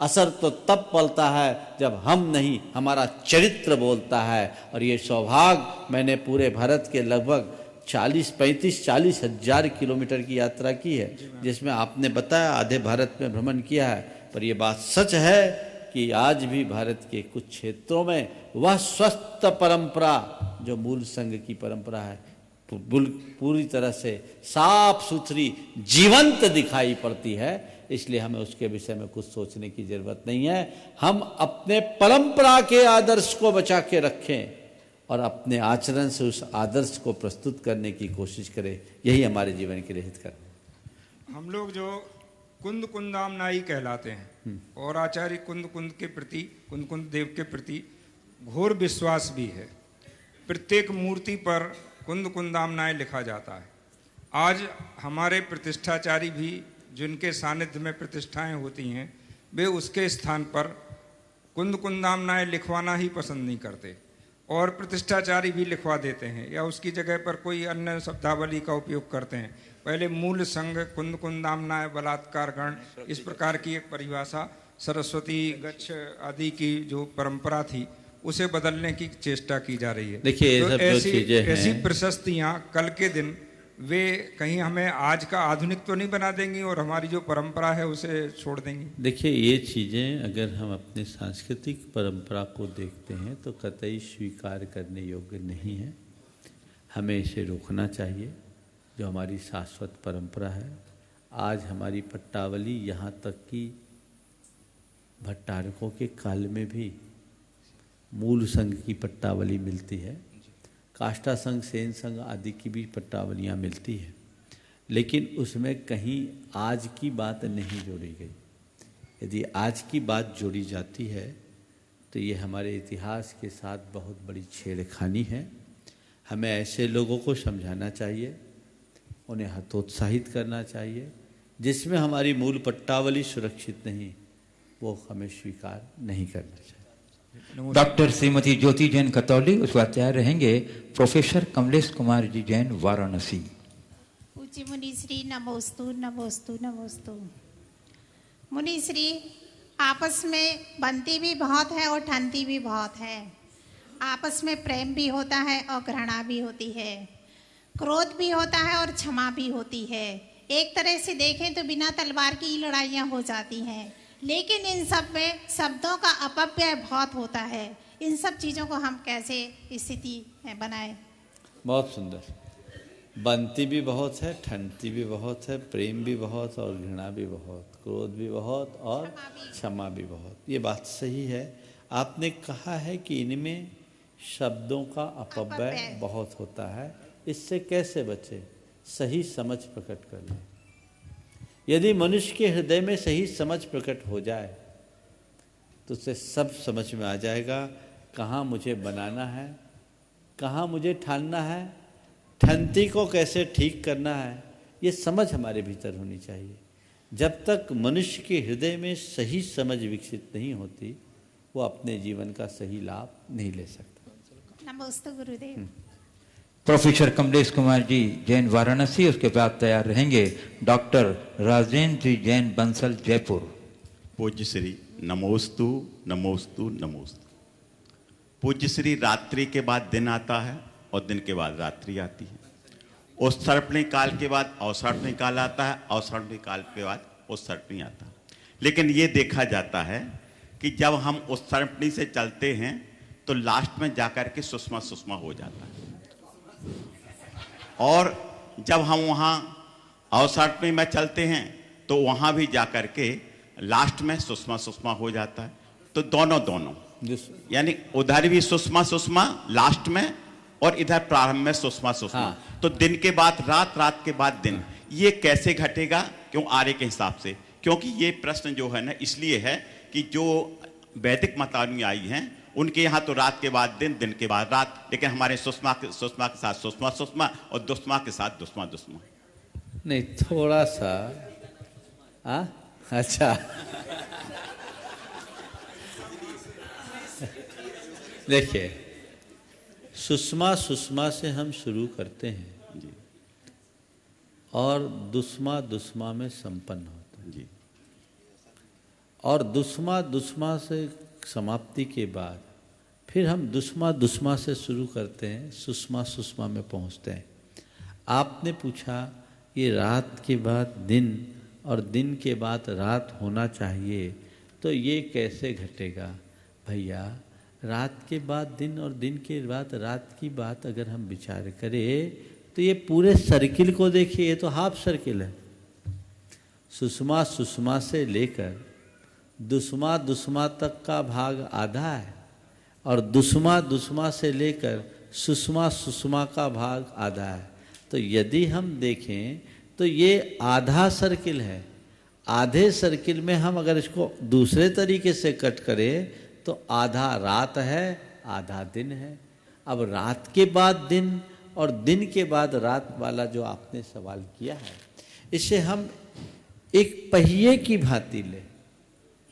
असर तो तब पलता है जब हम नहीं, हमारा चरित्र बोलता है। और ये सौभाग्य, मैंने पूरे भारत के लगभग 40 हजार किलोमीटर की यात्रा की है, जिसमें आपने बताया आधे भारत में भ्रमण किया है। पर यह बात सच है कि आज भी भारत के कुछ क्षेत्रों में वह स्वस्थ परंपरा जो मूल संघ की परंपरा है पूरी तरह से साफ सुथरी जीवंत दिखाई पड़ती है। इसलिए हमें उसके विषय में कुछ सोचने की जरूरत नहीं है। हम अपने परंपरा के आदर्श को बचा के रखें और अपने आचरण से उस आदर्श को प्रस्तुत करने की कोशिश करें। यही हमारे जीवन के लिए हितकर। हम लोग जो कुंद कुंदामनाई कहलाते हैं और आचार्य कुंद के प्रति, कुंद देव के प्रति घोर विश्वास भी है। प्रत्येक मूर्ति पर कुंद कुंदामनाई लिखा जाता है। आज हमारे प्रतिष्ठाचारी भी जिनके सानिध्य में प्रतिष्ठाएं होती हैं, वे उसके स्थान पर कुंद कुंदामनाई लिखवाना ही पसंद नहीं करते और प्रतिष्ठाचारी भी लिखवा देते हैं या उसकी जगह पर कोई अन्य शब्दावली का उपयोग करते हैं। पहले मूल संघ कुंद कुंदामनाय बलात्कार गण, इस प्रकार की एक परिभाषा, सरस्वती गच्छ आदि की जो परंपरा थी उसे बदलने की चेष्टा की जा रही है। देखिए, तो सब जो चीजें हैं, ऐसी प्रशस्तियाँ कल के दिन वे कहीं हमें आज का आधुनिक तो नहीं बना देंगी और हमारी जो परंपरा है उसे छोड़ देंगी। देखिए, ये चीज़ें अगर हम अपने सांस्कृतिक परंपरा को देखते हैं तो कतई स्वीकार करने योग्य नहीं है। हमें इसे रोकना चाहिए, जो हमारी शाश्वत परंपरा है। आज हमारी पट्टावली, यहाँ तक कि भट्टारकों के काल में भी मूल संघ की पट्टावली मिलती है, काष्ठा संघ, सेन संघ आदि की भी पट्टावलियाँ मिलती है, लेकिन उसमें कहीं आज की बात नहीं जोड़ी गई। यदि आज की बात जोड़ी जाती है तो ये हमारे इतिहास के साथ बहुत बड़ी छेड़खानी है। हमें ऐसे लोगों को समझाना चाहिए, उन्हें हतोत्साहित करना चाहिए। जिसमें हमारी मूल पट्टावली सुरक्षित नहीं, वो हमें स्वीकार नहीं करना चाहिए। डॉक्टर श्रीमती ज्योति जैन कतौली, उसके बाद तैयार रहेंगे प्रोफेसर कमलेश कुमार जी जैन, वाराणसी। पूज्य मुनिश्री नमोस्तु नमोस्तु नमोस्तु। मुनिश्री, आपस में बनती भी बहुत है और ठनती भी बहुत है। आपस में प्रेम भी होता है और घृणा भी होती है, क्रोध भी होता है और क्षमा भी होती है। एक तरह से देखें तो बिना तलवार की लड़ाइयाँ हो जाती हैं, लेकिन इन सब में शब्दों का अपव्यय बहुत होता है। इन सब चीज़ों को हम कैसे स्थिति में बनाएं? बहुत सुंदर। बनती भी बहुत है, ठंडती भी बहुत है, प्रेम भी बहुत और घृणा भी बहुत, क्रोध भी बहुत और क्षमा भी बहुत। ये बात सही है। आपने कहा है कि इनमें शब्दों का अपव्यय बहुत होता है, इससे कैसे बचे? सही समझ प्रकट कर लें। यदि मनुष्य के हृदय में सही समझ प्रकट हो जाए तो उसे सब समझ में आ जाएगा, कहाँ मुझे बनाना है, कहाँ मुझे ठानना है, ठनती को कैसे ठीक करना है, ये समझ हमारे भीतर होनी चाहिए। जब तक मनुष्य के हृदय में सही समझ विकसित नहीं होती, वो अपने जीवन का सही लाभ नहीं ले सकता। नमस्ते गुरुदेव। प्रोफेसर कमलेश कुमार जी जैन वाराणसी, उसके बाद तैयार रहेंगे डॉक्टर राजेंद्र जी जैन बंसल जयपुर। पूज्य श्री नमोस्तु नमोस्तु नमोस्तु। पूज्य श्री रात्रि के बाद दिन आता है और दिन के बाद रात्रि आती है। उत्सर्पणी काल के बाद अवसर्पणी काल आता है, अवसर्पणी काल के बाद उत्सर्पणी आता है। लेकिन ये देखा जाता है कि जब हम उत्सर्पणी से चलते हैं तो लास्ट में जाकर के सुषमा सुषमा हो जाता है, और जब हम वहाँ अवसर्पणी में चलते हैं तो वहाँ भी जाकर के लास्ट में सुषमा सुषमा हो जाता है। तो दोनों यानी उधर भी सुषमा सुषमा लास्ट में और इधर प्रारंभ में सुषमा सुषमा। हाँ। तो दिन के बाद रात, रात के बाद दिन, ये कैसे घटेगा? क्यों? आर्य के हिसाब से। क्योंकि ये प्रश्न जो है ना इसलिए है कि जो वैदिक मतानुयायी हैं उनके यहाँ तो रात के बाद दिन, दिन के बाद रात, लेकिन हमारे सुषमा के साथ सुषमा सुषमा और दुष्मा के साथ दुष्मा दुष्मा। नहीं, थोड़ा सा अच्छा देखिए, सुषमा सुषमा से हम शुरू करते हैं जी, और दुष्मा दुष्मा में संपन्न होता है जी, और दुष्मा दुष्मा से समाप्ति के बाद फिर हम दुष्मा दुष्मा से शुरू करते हैं, सुषमा सुषमा में पहुंचते हैं। आपने पूछा ये रात के बाद दिन और दिन के बाद रात होना चाहिए, तो ये कैसे घटेगा? भैया, रात के बाद दिन और दिन के बाद रात की बात अगर हम विचार करें तो ये पूरे सर्किल को देखिए, ये तो हाफ सर्किल है। सुषमा सुषमा से लेकर दुष्मा दुष्मा तक का भाग आधा है, और दुष्मा दुष्मा से लेकर सुषमा सुषमा का भाग आधा है। तो यदि हम देखें तो ये आधा सर्किल है। आधे सर्किल में हम अगर इसको दूसरे तरीके से कट करें तो आधा रात है, आधा दिन है। अब रात के बाद दिन और दिन के बाद रात वाला जो आपने सवाल किया है, इसे हम एक पहिए की भांति लें,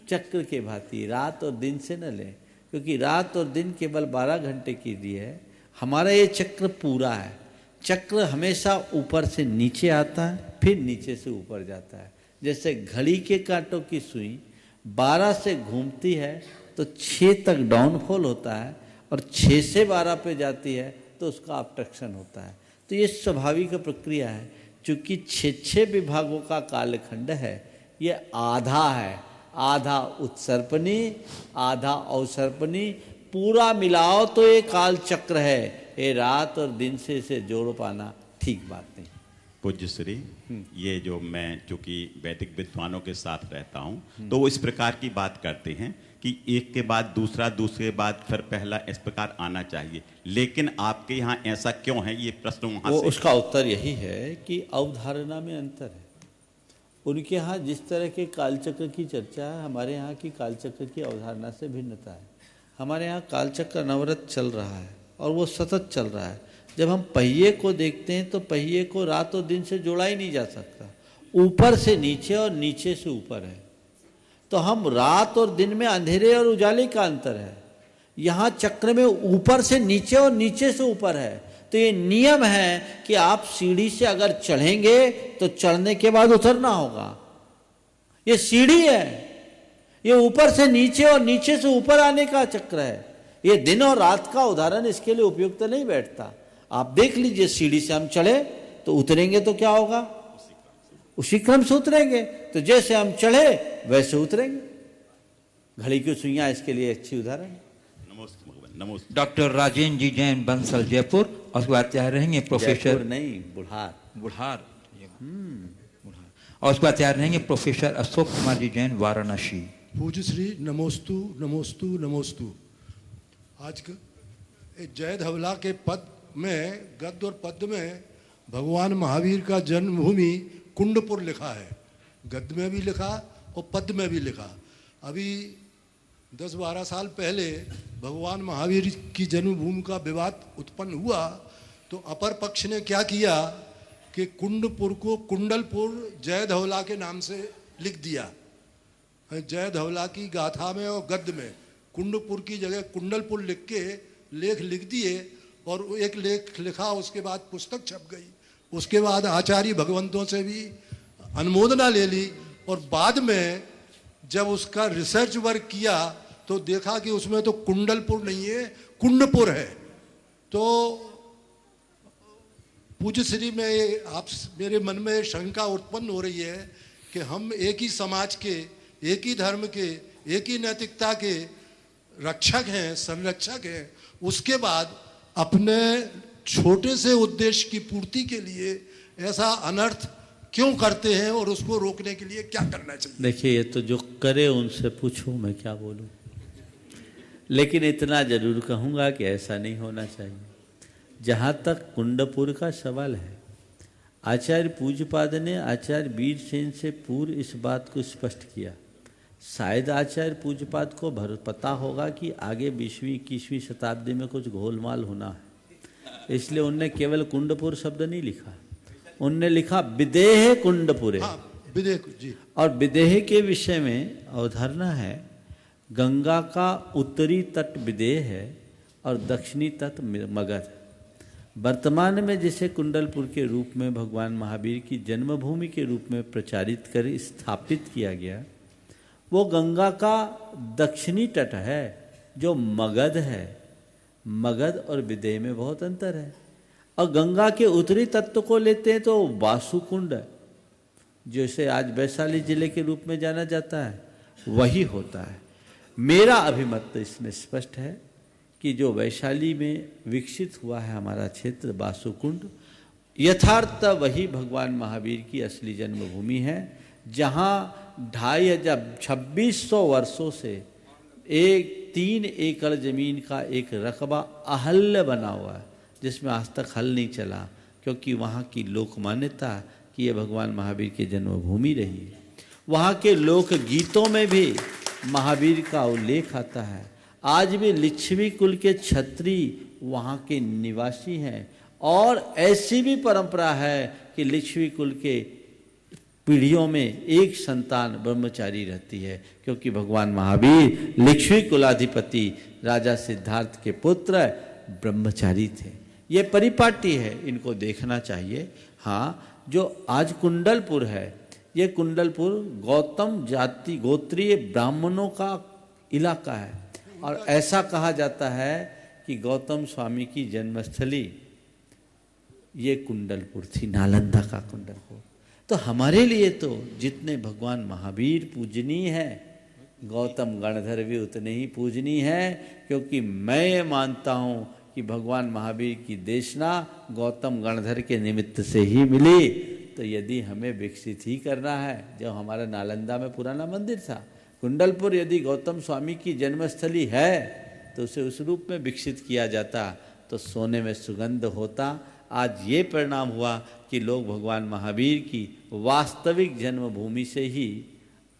चक्र के भांति, रात और दिन से न लें, क्योंकि रात और दिन केवल 12 घंटे के लिए है। हमारा ये चक्र पूरा है। चक्र हमेशा ऊपर से नीचे आता है, फिर नीचे से ऊपर जाता है। जैसे घड़ी के कांटों की सुई 12 से घूमती है तो 6 तक डाउनफॉल होता है, और 6 से 12 पे जाती है तो उसका अपटक्शन होता है। तो ये स्वाभाविक प्रक्रिया है। चूँकि 6 विभागों का कालखंड है, ये आधा है, आधा उत्सर्पणी, आधा अवसर्पणी, पूरा मिलाओ तो ये काल चक्र है। ये रात और दिन से इसे जोड़ पाना ठीक बात नहीं। पूज्य श्री, ये जो मैं चूँकि वैदिक विद्वानों के साथ रहता हूँ तो वो इस प्रकार की बात करते हैं कि एक के बाद दूसरा, दूसरे के बाद फिर पहला, इस प्रकार आना चाहिए। लेकिन आपके यहाँ ऐसा क्यों है? ये प्रश्न वहाँ से उसका उत्तर यही है कि अवधारणा में अंतर है। उनके यहाँ जिस तरह के कालचक्र की चर्चा है, हमारे यहाँ की कालचक्र की अवधारणा से भिन्नता है। हमारे यहाँ कालचक्र अनवरत चल रहा है और वो सतत चल रहा है। जब हम पहिए को देखते हैं तो पहिए को रात और दिन से जोड़ा ही नहीं जा सकता, ऊपर से नीचे और नीचे से ऊपर है। तो हम रात और दिन में अंधेरे और उजाले का अंतर है। यहाँ चक्र में ऊपर से नीचे और नीचे से ऊपर है। तो ये नियम है कि आप सीढ़ी से अगर चढ़ेंगे तो चढ़ने के बाद उतरना होगा। ये सीढ़ी है, ये ऊपर से नीचे और नीचे से ऊपर आने का चक्र है। ये दिन और रात का उदाहरण इसके लिए उपयुक्त नहीं बैठता। आप देख लीजिए, सीढ़ी से हम चढ़े तो उतरेंगे तो क्या होगा? उसी क्रम से उतरेंगे। तो जैसे हम चढ़े वैसे उतरेंगे। घड़ी की सुइयां इसके लिए अच्छी उदाहरण है। डॉक्टर राजेंद्र जी जैन बंसल जयपुर, और उसके बाद तैयार रहेंगे प्रोफेसर जयपुर नहीं, बुढ़ार। बुढ़ार और उसके बाद तैयार रहेंगे प्रोफेसर अशोक कुमार जी जैन, वाराणसी। पूज्य श्री नमोस्तु नमोस्तु नमोस्तु। आज जय धवला के पद में, गद्य और पद्य में भगवान महावीर का जन्मभूमि कुंडपुर लिखा है, गद्य में भी लिखा और पद्य में भी लिखा। अभी 10-12 साल पहले भगवान महावीर की जन्मभूमि का विवाद उत्पन्न हुआ तो अपर पक्ष ने क्या किया कि कुंडपुर को कुंडलपुर जय धवला के नाम से लिख दिया। जय धवला की गाथा में और गद्य में कुंडपुर की जगह कुंडलपुर लिख के लेख लिख दिए और एक लेख लिखा, उसके बाद पुस्तक छप गई। उसके बाद आचार्य भगवंतों से भी अनुमोदना ले ली और बाद में जब उसका रिसर्च वर्क किया तो देखा कि उसमें तो कुंडलपुर नहीं है, कुंडपुर है। तो पूज्य श्री में आप मेरे मन में शंका उत्पन्न हो रही है कि हम एक ही समाज के, एक ही धर्म के, एक ही नैतिकता के रक्षक हैं, संरक्षक हैं, उसके बाद अपने छोटे से उद्देश्य की पूर्ति के लिए ऐसा अनर्थ क्यों करते हैं और उसको रोकने के लिए क्या करना चाहिए? देखिए, ये तो जो करे उनसे पूछो, मैं क्या बोलूं। लेकिन इतना जरूर कहूंगा कि ऐसा नहीं होना चाहिए। जहाँ तक कुंडपुर का सवाल है, आचार्य पूज्यपाद ने आचार्य वीरसेन से पूर्व इस बात को स्पष्ट किया। शायद आचार्य पूज्यपाद को पता होगा कि आगे 20वीं-21वीं शताब्दी में कुछ घोलमाल होना है, इसलिए उनने केवल कुंडपुर शब्द नहीं लिखा, उनने लिखा विदेह कुंडपुरे। विदेह जी। और विदेह के विषय में अवधारणा है, गंगा का उत्तरी तट विदेह है और दक्षिणी तट मगध। वर्तमान में जिसे कुंडलपुर के रूप में भगवान महावीर की जन्मभूमि के रूप में प्रचारित कर स्थापित किया गया, वो गंगा का दक्षिणी तट है जो मगध है। मगध और विदेह में बहुत अंतर है। और गंगा के उत्तरी तत्व को लेते हैं तो वासुकुंड, जैसे आज वैशाली जिले के रूप में जाना जाता है, वही होता है। मेरा अभिमत इसमें स्पष्ट है कि जो वैशाली में विकसित हुआ है हमारा क्षेत्र वासुकुंड, यथार्थ वही भगवान महावीर की असली जन्मभूमि है, जहाँ 2600 वर्षों से 3 एकड़ जमीन का एक रकबा अहल्य बना हुआ है, जिसमें आज तक हल नहीं चला, क्योंकि वहाँ की लोक मान्यता कि ये भगवान महावीर की जन्मभूमि रही है। वहाँ के लोक गीतों में भी महावीर का उल्लेख आता है। आज भी लिच्छवी कुल के क्षत्रिय वहाँ के निवासी हैं और ऐसी भी परंपरा है कि लिच्छवी कुल के पीढ़ियों में एक संतान ब्रह्मचारी रहती है, क्योंकि भगवान महावीर लिच्छवी कुलाधिपति राजा सिद्धार्थ के पुत्र ब्रह्मचारी थे। ये परिपाटी है, इनको देखना चाहिए। हाँ, जो आज कुंडलपुर है, ये कुंडलपुर गौतम जाति गोत्रीय ब्राह्मणों का इलाका है और ऐसा कहा जाता है कि गौतम स्वामी की जन्मस्थली ये कुंडलपुर थी, नालंदा का कुंडलपुर। तो हमारे लिए तो जितने भगवान महावीर पूजनीय हैं, गौतम गणधर भी उतने ही पूजनीय हैं, क्योंकि मैं ये मानता हूँ कि भगवान महावीर की देशना गौतम गणधर के निमित्त से ही मिली। तो यदि हमें विकसित ही करना है, जो हमारा नालंदा में पुराना मंदिर था, कुंडलपुर यदि गौतम स्वामी की जन्मस्थली है तो उसे उस रूप में विकसित किया जाता तो सोने में सुगंध होता। आज ये परिणाम हुआ कि लोग भगवान महावीर की वास्तविक जन्मभूमि से ही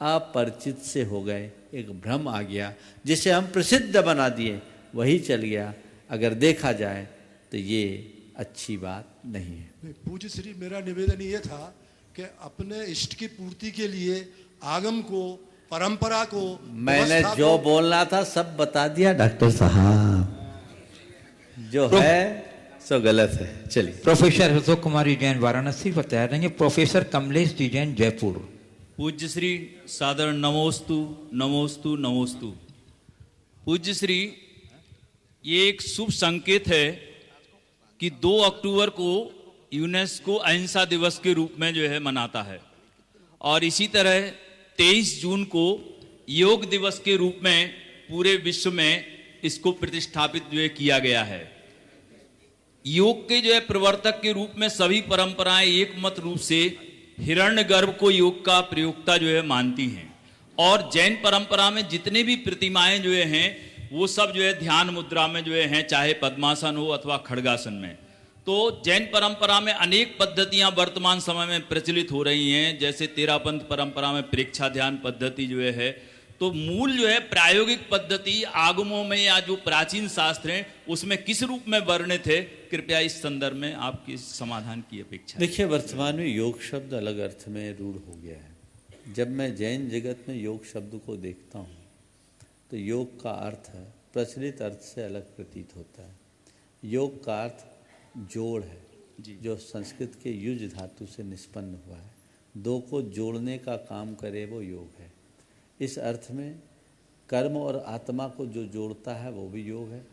अपरिचित से हो गए, एक भ्रम आ गया, जिसे हम प्रसिद्ध बना दिए, वही चल गया। अगर देखा जाए तो ये अच्छी बात नहीं है। पूज्य श्री, मेरा निवेदन ये था कि अपने इष्ट की पूर्ति के लिए आगम को, परंपरा को, मैंने जो बोलना था सब बता दिया डॉक्टर साहब, जो है सो गलत है। चलिए। प्रोफेसर अशोक कुमारी जैन, वाराणसी पर तैयार रहेंगे प्रोफेसर कमलेश जी जैन, जयपुर। पूज्य श्री सादर नमोस्तु नमोस्तु नमोस्तु। पूज्य श्री, ये एक शुभ संकेत है कि 2 अक्टूबर को यूनेस्को अहिंसा दिवस के रूप में जो है मनाता है, और इसी तरह 23 जून को योग दिवस के रूप में पूरे विश्व में इसको प्रतिष्ठापित जो है किया गया है। योग के जो है प्रवर्तक के रूप में सभी परंपराएं एक मत रूप से हिरण्यगर्भ को योग का प्रयोक्ता जो है मानती हैं, और जैन परंपरा में जितने भी प्रतिमाएं जो हैं वो सब जो है ध्यान मुद्रा में जो है, चाहे पद्मासन हो अथवा खड्गासन में। तो जैन परंपरा में अनेक पद्धतियां वर्तमान समय में प्रचलित हो रही हैं, जैसे तेरापंथ परंपरा में प्रेक्षा ध्यान पद्धति जो है। तो मूल जो है प्रायोगिक पद्धति आगमों में या जो प्राचीन शास्त्र हैं उसमें किस रूप में वर्णित है, कृपया इस संदर्भ में आपके समाधान की अपेक्षा। देखिए, वर्तमान में योग शब्द अलग अर्थ में रूढ़ हो गया है। जब मैं जैन जगत में योग शब्द को देखता हूँ तो योग का अर्थ है प्रचलित अर्थ से अलग प्रतीत होता है। योग का अर्थ जोड़ है, जो संस्कृत के युज धातु से निष्पन्न हुआ है। दो को जोड़ने का काम करे वो योग है। इस अर्थ में कर्म और आत्मा को जो जोड़ता है वो भी योग है।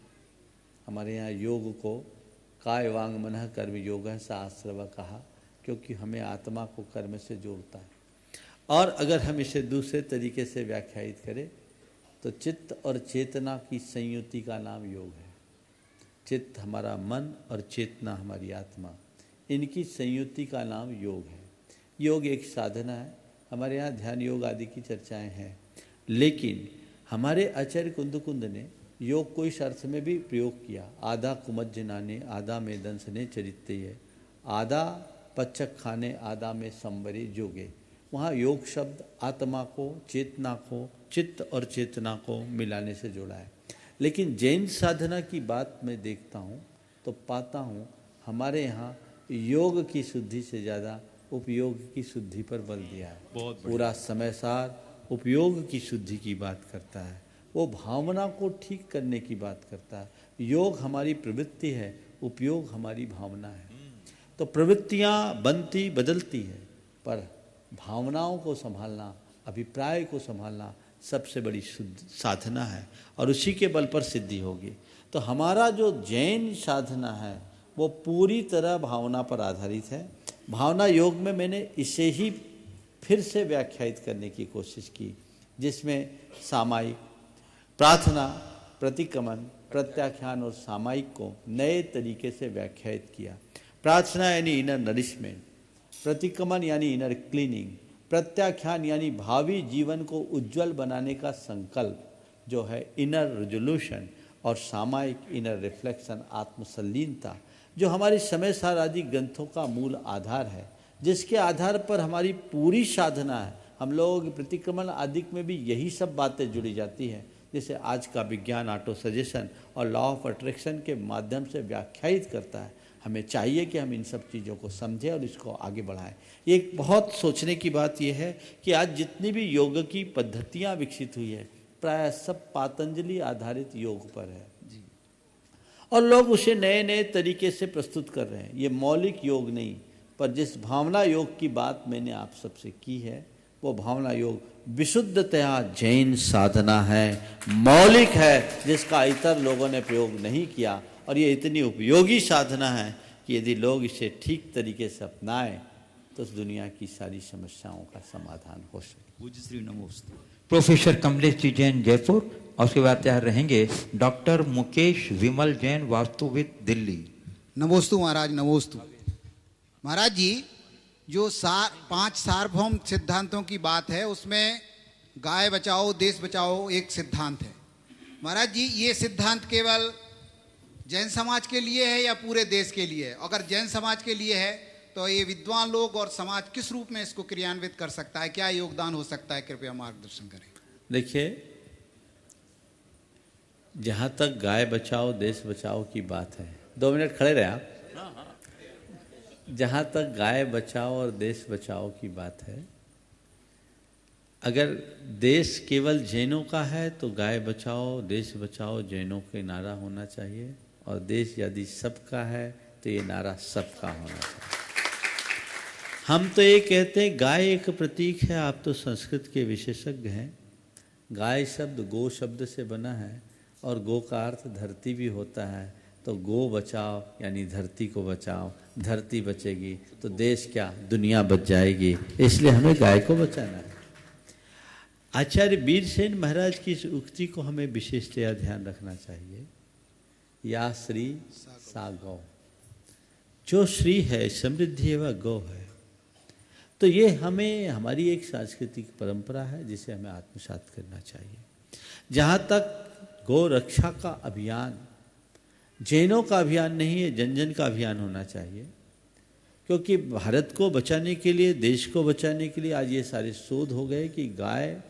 हमारे यहाँ योग को काय वांग मनः कर्म योग है शास्त्र कहा, क्योंकि हमें आत्मा को कर्म से जोड़ता है। और अगर हम इसे दूसरे तरीके से व्याख्यायित करें तो चित्त और चेतना की संयुति का नाम योग है। चित्त हमारा मन और चेतना हमारी आत्मा, इनकी संयुति का नाम योग है। योग एक साधना है। हमारे यहाँ ध्यान योग आदि की चर्चाएं हैं, लेकिन हमारे आचार्य कुंद ने योग को इस अर्थ में भी प्रयोग किया। आधा कुमज्जनाने आधा में दंसने चरित्य, आधा पच्चक खाने आधा में संवरे जोगे। वहाँ योग शब्द आत्मा को, चेतना को, चित्त और चेतना को मिलाने से जोड़ा है। लेकिन जैन साधना की बात मैं देखता हूँ तो पाता हूँ हमारे यहाँ योग की शुद्धि से ज़्यादा उपयोग की शुद्धि पर बल दिया है। पूरा समय सार उपयोग की शुद्धि की बात करता है, वो भावना को ठीक करने की बात करता है। योग हमारी प्रवृत्ति है, उपयोग हमारी भावना है। तो प्रवृत्तियाँ बनती बदलती है, पर भावनाओं को संभालना, अभिप्राय को संभालना सबसे बड़ी शुद्ध साधना है, और उसी के बल पर सिद्धि होगी। तो हमारा जो जैन साधना है वो पूरी तरह भावना पर आधारित है। भावना योग में मैंने इसे ही फिर से व्याख्यायित करने की कोशिश की, जिसमें सामायिक, प्रार्थना, प्रतिक्रमण, प्रत्याख्यान और सामायिक को नए तरीके से व्याख्यायित किया। प्रार्थना यानी इनर नरिशमेंट, प्रतिक्रमण यानी इनर क्लीनिंग, प्रत्याख्यान यानी भावी जीवन को उज्जवल बनाने का संकल्प जो है इनर रेजोल्यूशन, और सामायिक इनर रिफ्लेक्शन, आत्मसल्लीनता, जो हमारी समय सार आदि ग्रंथों का मूल आधार है, जिसके आधार पर हमारी पूरी साधना है। हम लोगों के प्रतिक्रमण आदि में भी यही सब बातें जुड़ी जाती हैं, जैसे आज का विज्ञान ऑटो सजेशन और लॉ ऑफ अट्रैक्शन के माध्यम से व्याख्यायित करता है। हमें चाहिए कि हम इन सब चीज़ों को समझें और इसको आगे बढ़ाएं। एक बहुत सोचने की बात यह है कि आज जितनी भी योग की पद्धतियाँ विकसित हुई है प्राय सब पातंजलि आधारित योग पर है जी, और लोग उसे नए नए तरीके से प्रस्तुत कर रहे हैं। ये मौलिक योग नहीं, पर जिस भावना योग की बात मैंने आप सबसे की है वो भावना योग विशुद्धतया जैन साधना है, मौलिक है, जिसका इतर लोगों ने प्रयोग नहीं किया। और ये इतनी उपयोगी साधना है कि यदि लोग इसे ठीक तरीके से अपनाएं तो उस दुनिया की सारी समस्याओं का समाधान हो सके। पूज्य श्री नमोस्तु। प्रोफेसर कमलेश जी जैन जयपुर, और उसके बाद तैयार रहेंगे डॉक्टर मुकेश विमल जैन वास्तुविद दिल्ली। नमोस्तु महाराज, नमोस्तु महाराज जी। जो 5 सार्वभौम सिद्धांतों की बात है उसमें गाय बचाओ देश बचाओ एक सिद्धांत है। महाराज जी, ये सिद्धांत केवल जैन समाज के लिए है या पूरे देश के लिए है? अगर जैन समाज के लिए है तो ये विद्वान लोग और समाज किस रूप में इसको क्रियान्वित कर सकता है, क्या योगदान हो सकता है, कृपया मार्गदर्शन करें। देखिए, जहाँ तक गाय बचाओ देश बचाओ की बात है, 2 मिनट खड़े रहे आप। जहाँ तक गाय बचाओ और देश बचाओ की बात है, अगर देश केवल जैनों का है तो गाय बचाओ देश बचाओ जैनों के नारा होना चाहिए, और देश यदि सबका है तो ये नारा सबका होना चाहिए। हम तो ये कहते हैं गाय एक प्रतीक है, आप तो संस्कृत के विशेषज्ञ हैं। गाय शब्द गो शब्द से बना है, और गो का अर्थ धरती भी होता है। तो गो बचाओ यानी धरती को बचाओ, धरती बचेगी तो देश क्या, दुनिया बच जाएगी। इसलिए हमें गाय को बचाना है। आचार्य वीरसेन महाराज की इस उक्ति को हमें विशेषतया ध्यान रखना चाहिए। या श्री सा गौ, जो श्री है समृद्धि एवं गौ है। तो ये हमें हमारी एक सांस्कृतिक परंपरा है जिसे हमें आत्मसात करना चाहिए। जहाँ तक गौ रक्षा का अभियान जैनों का अभियान नहीं है, जन जन का अभियान होना चाहिए, क्योंकि भारत को बचाने के लिए, देश को बचाने के लिए आज ये सारे शोध हो गए कि गाय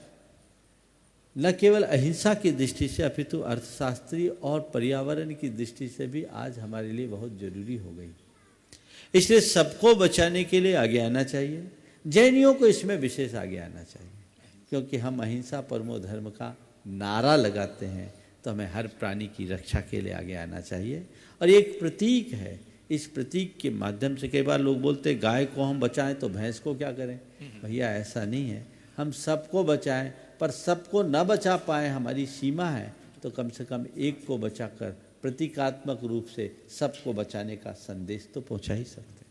न केवल अहिंसा की दृष्टि से अपितु अर्थशास्त्री और पर्यावरण की दृष्टि से भी आज हमारे लिए बहुत जरूरी हो गई। इसलिए सबको बचाने के लिए आगे आना चाहिए। जैनियों को इसमें विशेष आगे आना चाहिए, क्योंकि हम अहिंसा परमो धर्म का नारा लगाते हैं, तो हमें हर प्राणी की रक्षा के लिए आगे आना चाहिए। और एक प्रतीक है, इस प्रतीक के माध्यम से कई बार लोग बोलते हैं गाय को हम बचाएं तो भैंस को क्या करें। भैया ऐसा नहीं है, हम सबको बचाएं, पर सबको न बचा पाए, हमारी सीमा है, तो कम से कम एक को बचाकर प्रतीकात्मक रूप से सबको बचाने का संदेश तो पहुंचा ही सकते हैं।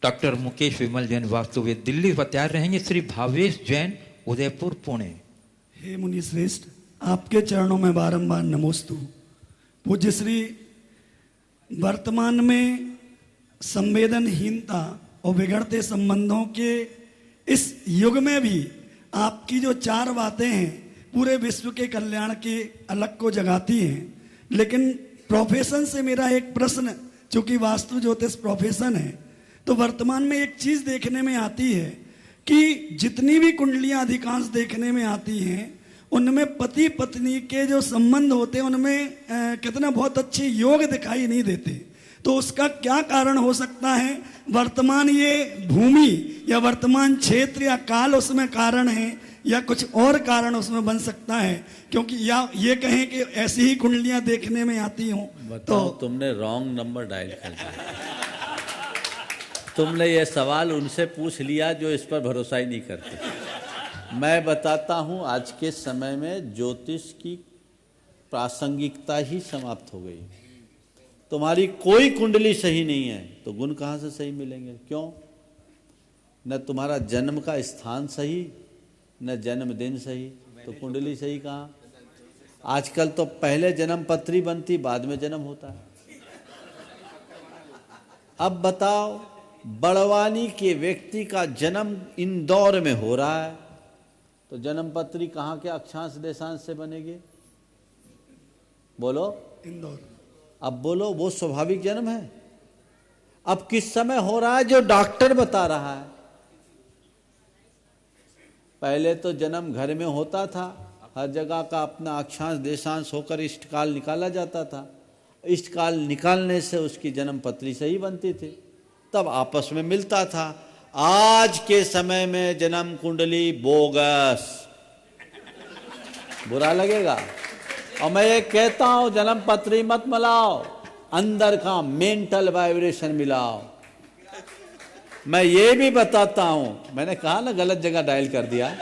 डॉक्टर मुकेश विमल जैन वास्तुविद दिल्ली पर तैयार रहेंगे। श्री भावेश जैन उदयपुर पुणे। हे मुनि श्रेष्ठ, आपके चरणों में बारंबार नमोस्तु। पूज्य श्री, वर्तमान में संवेदनहीनता और बिगड़ते संबंधों के इस युग में भी आपकी जो 4 बातें हैं पूरे विश्व के कल्याण के अलग को जगाती हैं। लेकिन प्रोफेशन से मेरा एक प्रश्न, चूंकि वास्तु ज्योतिष प्रोफेशन है, तो वर्तमान में एक चीज देखने में आती है कि जितनी भी कुंडलियां अधिकांश देखने में आती हैं, उनमें पति पत्नी के जो संबंध होते हैं उनमें कितना बहुत अच्छे योग दिखाई नहीं देते। तो उसका क्या कारण हो सकता है? वर्तमान ये भूमि या वर्तमान क्षेत्र या काल उसमें कारण है, या कुछ और कारण उसमें बन सकता है? क्योंकि या ये कहें कि ऐसी ही कुंडलियां देखने में आती हों। तो तुमने रॉन्ग नंबर डायल कर दिया। तुमने ये सवाल उनसे पूछ लिया जो इस पर भरोसा ही नहीं करते। मैं बताता हूँ, आज के समय में ज्योतिष की प्रासंगिकता ही समाप्त हो गई। तुम्हारी कोई कुंडली सही नहीं है तो गुण कहाँ से सही मिलेंगे? क्यों? न तुम्हारा जन्म का स्थान सही, न जन्मदिन सही, तो कुंडली सही कहाँ? आजकल तो पहले जन्म पत्री बनती, बाद में जन्म होता है। अब बताओ, बड़वानी के व्यक्ति का जन्म इंदौर में हो रहा है, तो जन्म पत्री कहाँ के अक्षांश देशांश से बनेगी? बोलो। इंदौर। अब बोलो, वो स्वाभाविक जन्म है? अब किस समय हो रहा है जो डॉक्टर बता रहा है? पहले तो जन्म घर में होता था, हर जगह का अपना अक्षांश देशांश होकर इष्टकाल निकाला जाता था। इष्टकाल निकालने से उसकी जन्म पत्री सही बनती थी, तब आपस में मिलता था। आज के समय में जन्म कुंडली बोगस। बुरा लगेगा और मैं ये कहता हूं, जन्म पत्री मत मिलाओ, अंदर का मेंटल वाइब्रेशन मिलाओ। मैं ये भी बताता हूं, मैंने कहा ना गलत जगह डायल कर दिया,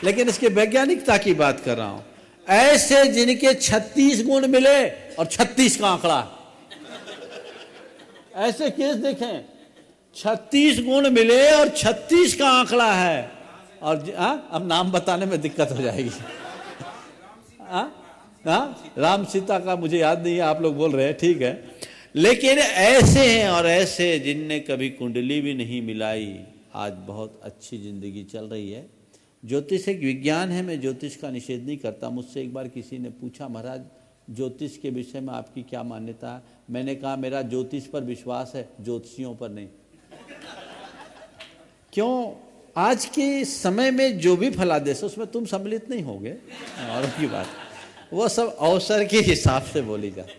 लेकिन इसके वैज्ञानिकता की बात कर रहा हूं। ऐसे जिनके 36 गुण मिले और 36 का आंकड़ा, ऐसे केस देखें, 36 गुण मिले और 36 का आंकड़ा है। और अब नाम बताने में दिक्कत हो जाएगी। राम सीता का मुझे याद नहीं है, आप लोग बोल रहे हैं, ठीक है। लेकिन ऐसे हैं और ऐसे जिनने कभी कुंडली भी नहीं मिलाई, आज बहुत अच्छी जिंदगी चल रही है। ज्योतिष एक विज्ञान है, मैं ज्योतिष का निषेध नहीं करता। मुझसे एक बार किसी ने पूछा, महाराज ज्योतिष के विषय में आपकी क्या मान्यता है? मैंने कहा मेरा ज्योतिष पर विश्वास है, ज्योतिषियों पर नहीं। क्यों? आज के समय में जो भी फलादेश उसमें तुम सम्मिलित नहीं होगे, और की बात, वो सब अवसर के हिसाब से बोली जाती।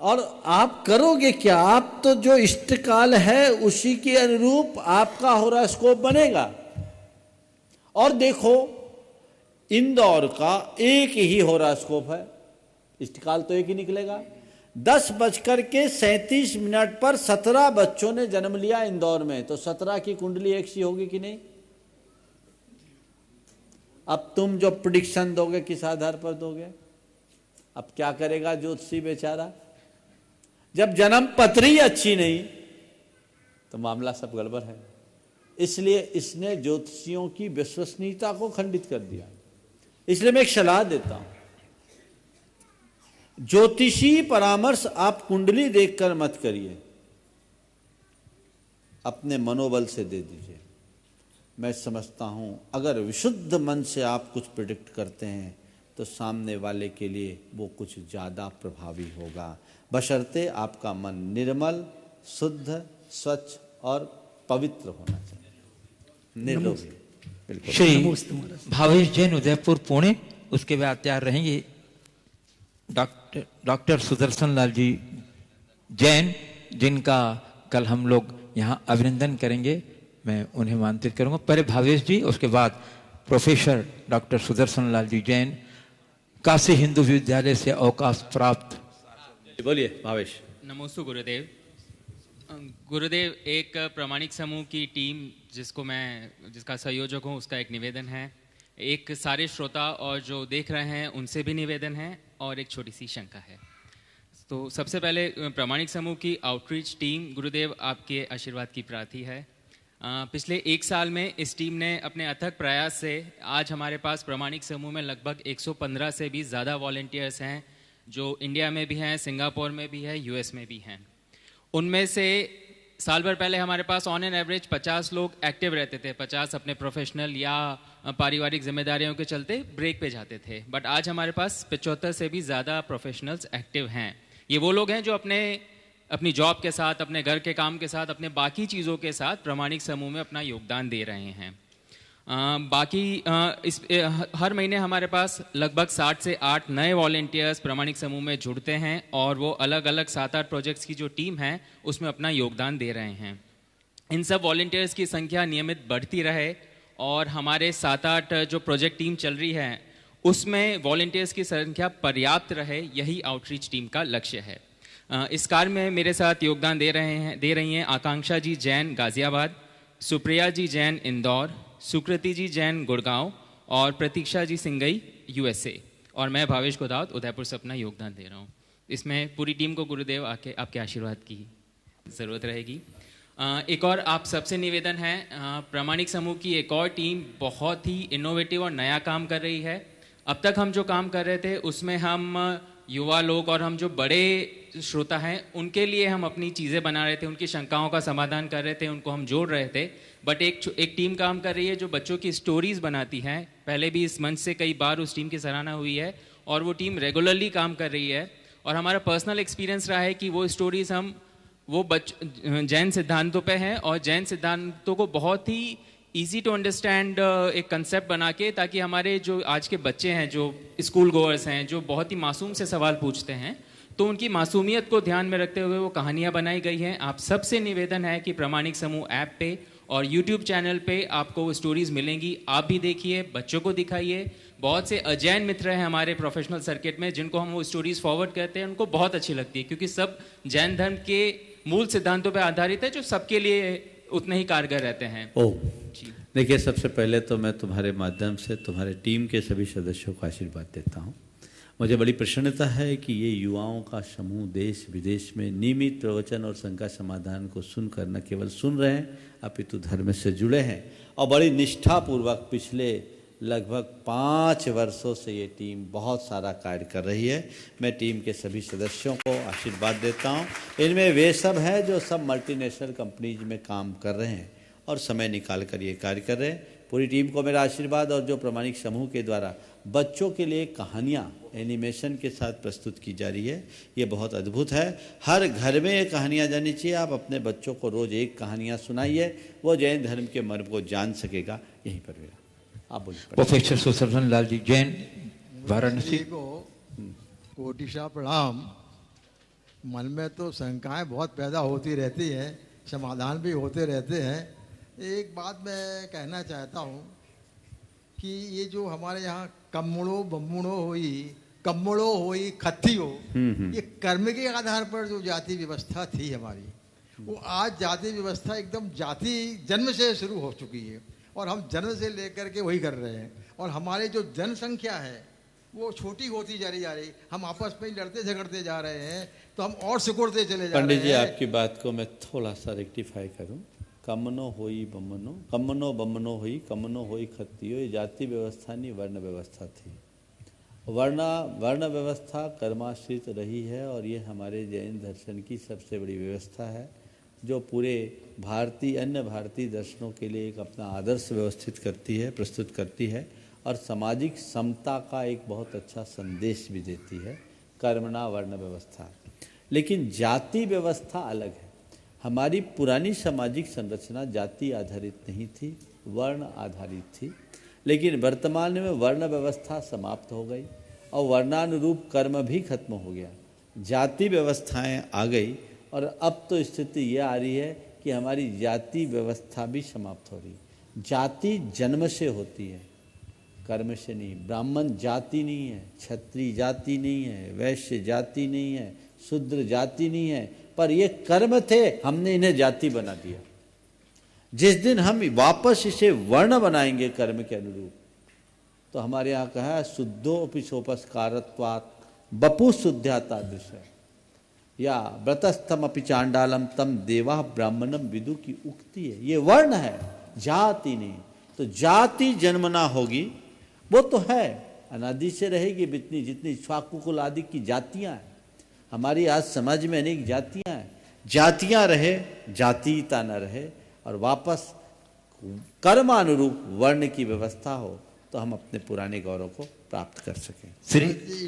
और आप करोगे क्या? आप तो जो इष्टकाल है उसी के अनुरूप आपका होरोस्कोप बनेगा। और देखो, इंदौर का एक ही होरोस्कोप है, इष्टकाल तो एक ही निकलेगा। 10:37 पर 17 बच्चों ने जन्म लिया इंदौर में, तो 17 की कुंडली एक सी होगी कि नहीं? अब तुम जो प्रेडिक्शन दोगे किस आधार पर दोगे? अब क्या करेगा ज्योतिषी बेचारा? जब जन्म पत्री अच्छी नहीं तो मामला सब गड़बड़ है। इसलिए इसने ज्योतिषियों की विश्वसनीयता को खंडित कर दिया। इसलिए मैं एक सलाह देता हूं, ज्योतिषी परामर्श आप कुंडली देखकर मत करिए। अपने मनोबल से दे दीजिए। मैं समझता हूँ अगर विशुद्ध मन से आप कुछ प्रिडिक्ट करते हैं तो सामने वाले के लिए वो कुछ ज़्यादा प्रभावी होगा, बशर्ते आपका मन निर्मल, शुद्ध, स्वच्छ और पवित्र होना चाहिए, निर्लोभी। बिल्कुल। श्री भावेश जैन, उदयपुर, पुणे। उसके बाद तैयार रहेंगे डॉक्टर सुदर्शन लाल जी जैन, जिनका कल हम लोग यहाँ अभिनंदन करेंगे। मैं उन्हें आमंत्रित करूंगा। पहले भावेश जी, उसके बाद प्रोफेसर डॉक्टर सुदर्शन लाल जी जैन, काशी हिंदू विद्यालय से अवकाश प्राप्त। बोलिए भावेश। नमोस्तु गुरुदेव। गुरुदेव, एक प्रामाणिक समूह की टीम जिसका संयोजक हूँ, उसका एक निवेदन है, एक सारे श्रोता और जो देख रहे हैं उनसे भी निवेदन है, और एक छोटी सी शंका है। तो सबसे पहले प्रामाणिक समूह की आउटरीच टीम, गुरुदेव आपके आशीर्वाद की प्रार्थी है। पिछले 1 साल में इस टीम ने अपने अथक प्रयास से आज हमारे पास प्रामाणिक समूह में लगभग 115 से भी ज़्यादा वॉलंटियर्स हैं, जो इंडिया में भी हैं, सिंगापुर में भी है, यूएस में भी हैं। उनमें से साल भर पहले हमारे पास ऑन एन एवरेज 50 लोग एक्टिव रहते थे, 50 अपने प्रोफेशनल या पारिवारिक जिम्मेदारियों के चलते ब्रेक पे जाते थे। बट आज हमारे पास 75 से भी ज़्यादा प्रोफेशनल्स एक्टिव हैं। ये वो लोग हैं जो अपनी जॉब के साथ, अपने घर के काम के साथ, अपने बाकी चीज़ों के साथ प्रामाणिक समूह में अपना योगदान दे रहे हैं। हर महीने हमारे पास लगभग 60 से 8 नए वॉलंटियर्स प्रामाणिक समूह में जुड़ते हैं, और वो अलग अलग 7-8 प्रोजेक्ट्स की जो टीम है उसमें अपना योगदान दे रहे हैं। इन सब वॉलंटियर्स की संख्या नियमित बढ़ती रहे, और हमारे 7-8 जो प्रोजेक्ट टीम चल रही है उसमें वॉलंटियर्स की संख्या पर्याप्त रहे, यही आउटरीच टीम का लक्ष्य है। इस कार्य में मेरे साथ योगदान दे रही हैं आकांक्षा जी जैन गाजियाबाद, सुप्रिया जी जैन इंदौर, सुकृति जी जैन गुड़गांव, और प्रतीक्षा जी सिंगई यूएसए, और मैं भावेश गोदावत उदयपुर से अपना योगदान दे रहा हूँ। इसमें पूरी टीम को गुरुदेव आपके आशीर्वाद की ज़रूरत रहेगी। एक और आप सबसे निवेदन है, प्रामाणिक समूह की एक और टीम बहुत ही इनोवेटिव और नया काम कर रही है। अब तक हम जो काम कर रहे थे उसमें हम युवा लोग और हम जो बड़े श्रोता हैं उनके लिए हम अपनी चीज़ें बना रहे थे, उनकी शंकाओं का समाधान कर रहे थे, उनको हम जोड़ रहे थे। बट एक टीम काम कर रही है जो बच्चों की स्टोरीज़ बनाती है। पहले भी इस मंच से कई बार उस टीम की सराहना हुई है, और वो टीम रेगुलरली काम कर रही है। और हमारा पर्सनल एक्सपीरियंस रहा है कि वो स्टोरीज़ जैन सिद्धांतों पे हैं, और जैन सिद्धांतों को बहुत ही ईजी टू अंडरस्टैंड एक कंसेप्ट बना के, ताकि हमारे जो आज के बच्चे हैं, जो स्कूल गोअर्स हैं, जो बहुत ही मासूम से सवाल पूछते हैं, तो उनकी मासूमियत को ध्यान में रखते हुए वो कहानियाँ बनाई गई हैं। आप सबसे निवेदन है कि प्रामाणिक समूह ऐप पे और यूट्यूब चैनल पे आपको वो स्टोरीज़ मिलेंगी, आप भी देखिए, बच्चों को दिखाइए। बहुत से अजैन मित्र हैं हमारे प्रोफेशनल सर्किट में, जिनको हम वो स्टोरीज़ फॉरवर्ड करते हैं, उनको बहुत अच्छी लगती है, क्योंकि सब जैन धर्म के मूल सिद्धांतों पर आधारित है, जो सबके लिए उतने ही कारगर रहते हैं। देखिए, सबसे पहले तो मैं तुम्हारे माध्यम से तुम्हारे टीम के सभी सदस्यों को आशीर्वाद देता हूँ। मुझे बड़ी प्रसन्नता है कि ये युवाओं का समूह देश विदेश में नियमित प्रवचन और शंका समाधान को सुनकर न केवल सुन रहे हैं, अपितु धर्म से जुड़े हैं, और बड़ी निष्ठापूर्वक पिछले लगभग 5 वर्षों से ये टीम बहुत सारा कार्य कर रही है। मैं टीम के सभी सदस्यों को आशीर्वाद देता हूँ। इनमें वे सब हैं जो सब मल्टीनेशनल कंपनीज में काम कर रहे हैं और समय निकाल कर ये कार्य कर रहे हैं। पूरी टीम को मेरा आशीर्वाद। और जो प्रामाणिक समूह के द्वारा बच्चों के लिए कहानियाँ एनिमेशन के साथ प्रस्तुत की जा रही है, ये बहुत अद्भुत है। हर घर में ये कहानियाँ जानी चाहिए। आप अपने बच्चों को रोज़ एक कहानियाँ सुनाइए, वो जैन धर्म के मर्म को जान सकेगा। यहीं पर मेरा आप बोलिए। प्रोफेसर सुदर्शन लाल जी जैन, वाराणसी। कोटिशा प्रणाम। मन में तो शंकाएं बहुत पैदा होती रहती हैं, समाधान भी होते रहते हैं। एक बात मैं कहना चाहता हूँ कि ये जो हमारे यहाँ कम्मड़ो बम्मुड़ो होई खत्ती हो, ये कर्म के आधार पर जो जाति व्यवस्था थी हमारी, वो आज जाति व्यवस्था एकदम जाति जन्म से शुरू हो चुकी है, और हम जन्म से लेकर के वही कर रहे हैं। और हमारे जो जनसंख्या है वो छोटी होती जा रही, हम आपस में लड़ते झगड़ते जा रहे हैं, तो हम और सिकुड़ते चले जा रहे हैं। पंडित जी, आपकी बात को मैं थोड़ा सा रेक्टिफाई करूं। कमनो होई बमनो, कमनो बमनो होई, कमनो होई खत्तियो, ये जाति व्यवस्था नहीं, वर्ण व्यवस्था थी। वर्ण व्यवस्था कर्माश्रित रही है, और ये हमारे जैन दर्शन की सबसे बड़ी व्यवस्था है। जो पूरे भारतीय अन्य भारतीय दर्शनों के लिए एक अपना आदर्श व्यवस्थित करती है, प्रस्तुत करती है और सामाजिक समता का एक बहुत अच्छा संदेश भी देती है, कर्मणा वर्ण व्यवस्था। लेकिन जाति व्यवस्था अलग है। हमारी पुरानी सामाजिक संरचना जाति आधारित नहीं थी, वर्ण आधारित थी। लेकिन वर्तमान में वर्ण व्यवस्था समाप्त हो गई और वर्णानुरूप कर्म भी खत्म हो गया, जाति व्यवस्थाएं आ गई और अब तो स्थिति ये आ रही है कि हमारी जाति व्यवस्था भी समाप्त हो रही। जाति जन्म से होती है, कर्म से नहीं। ब्राह्मण जाति नहीं है, क्षत्रिय जाति नहीं है, वैश्य जाति नहीं है, शूद्र जाति नहीं है, पर ये कर्म थे, हमने इन्हें जाति बना दिया। जिस दिन हम वापस इसे वर्ण बनाएंगे कर्म के अनुरूप, तो हमारे यहाँ कहा है शुद्धोपि सोपस्कारत्वात् बपु शुद्ध्याता दृश्य या व्रतस्थम अपि चांडालम तम देवा ब्राह्मणम विदु की उक्ति है। ये वर्ण है, जाति नहीं। तो जाति जन्मना होगी, वो तो है, अनादि से रहेगी। जितनी जितनी स्वाकुकुल आदि की जातियां हैं, हमारी आज समाज में अनेक जातियां हैं। जातियां रहे, जातीयता न रहे और वापस कर्मानुरूप वर्ण की व्यवस्था हो, तो हम अपने पुराने गौरव को प्राप्त कर सकें।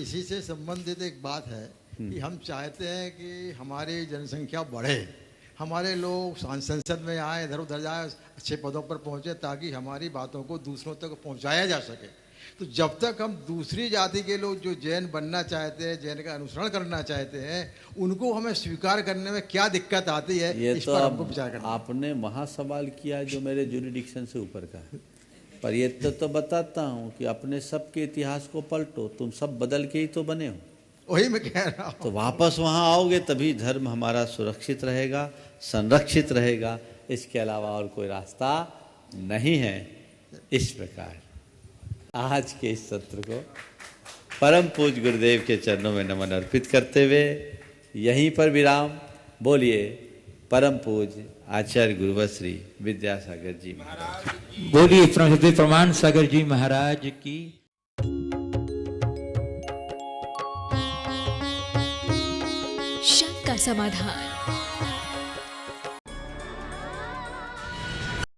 इसी से संबंधित एक बात है कि हम चाहते हैं कि हमारी जनसंख्या बढ़े, हमारे लोग संसद में आए, इधर उधर जाए, अच्छे पदों पर पहुंचे, ताकि हमारी बातों को दूसरों तक पहुंचाया जा सके। तो जब तक हम दूसरी जाति के लोग जो जैन बनना चाहते हैं, जैन का अनुसरण करना चाहते हैं, उनको हमें स्वीकार करने में क्या दिक्कत आती है, ये इस तो पर हमको विचार करना। आपने वहाँ सवाल किया जो मेरे जुरिडिक्शन से ऊपर का है। पर ये तो बताता हूँ कि अपने सब के इतिहास को पलटो, तुम सब बदल के ही तो बने हो। वही मैं कह रहा हूँ। तो वापस वहाँ आओगे तभी धर्म हमारा सुरक्षित रहेगा, संरक्षित रहेगा। इसके अलावा और कोई रास्ता नहीं है। इस प्रकार आज के इस सत्र को परम पूज्य गुरुदेव के चरणों में नमन अर्पित करते हुए यहीं पर विराम। बोलिए परम पूज्य आचार्य गुरुवर श्री विद्यासागर जी महाराज। बोलिए प्रमाण सागर जी महाराज की। शंका समाधान।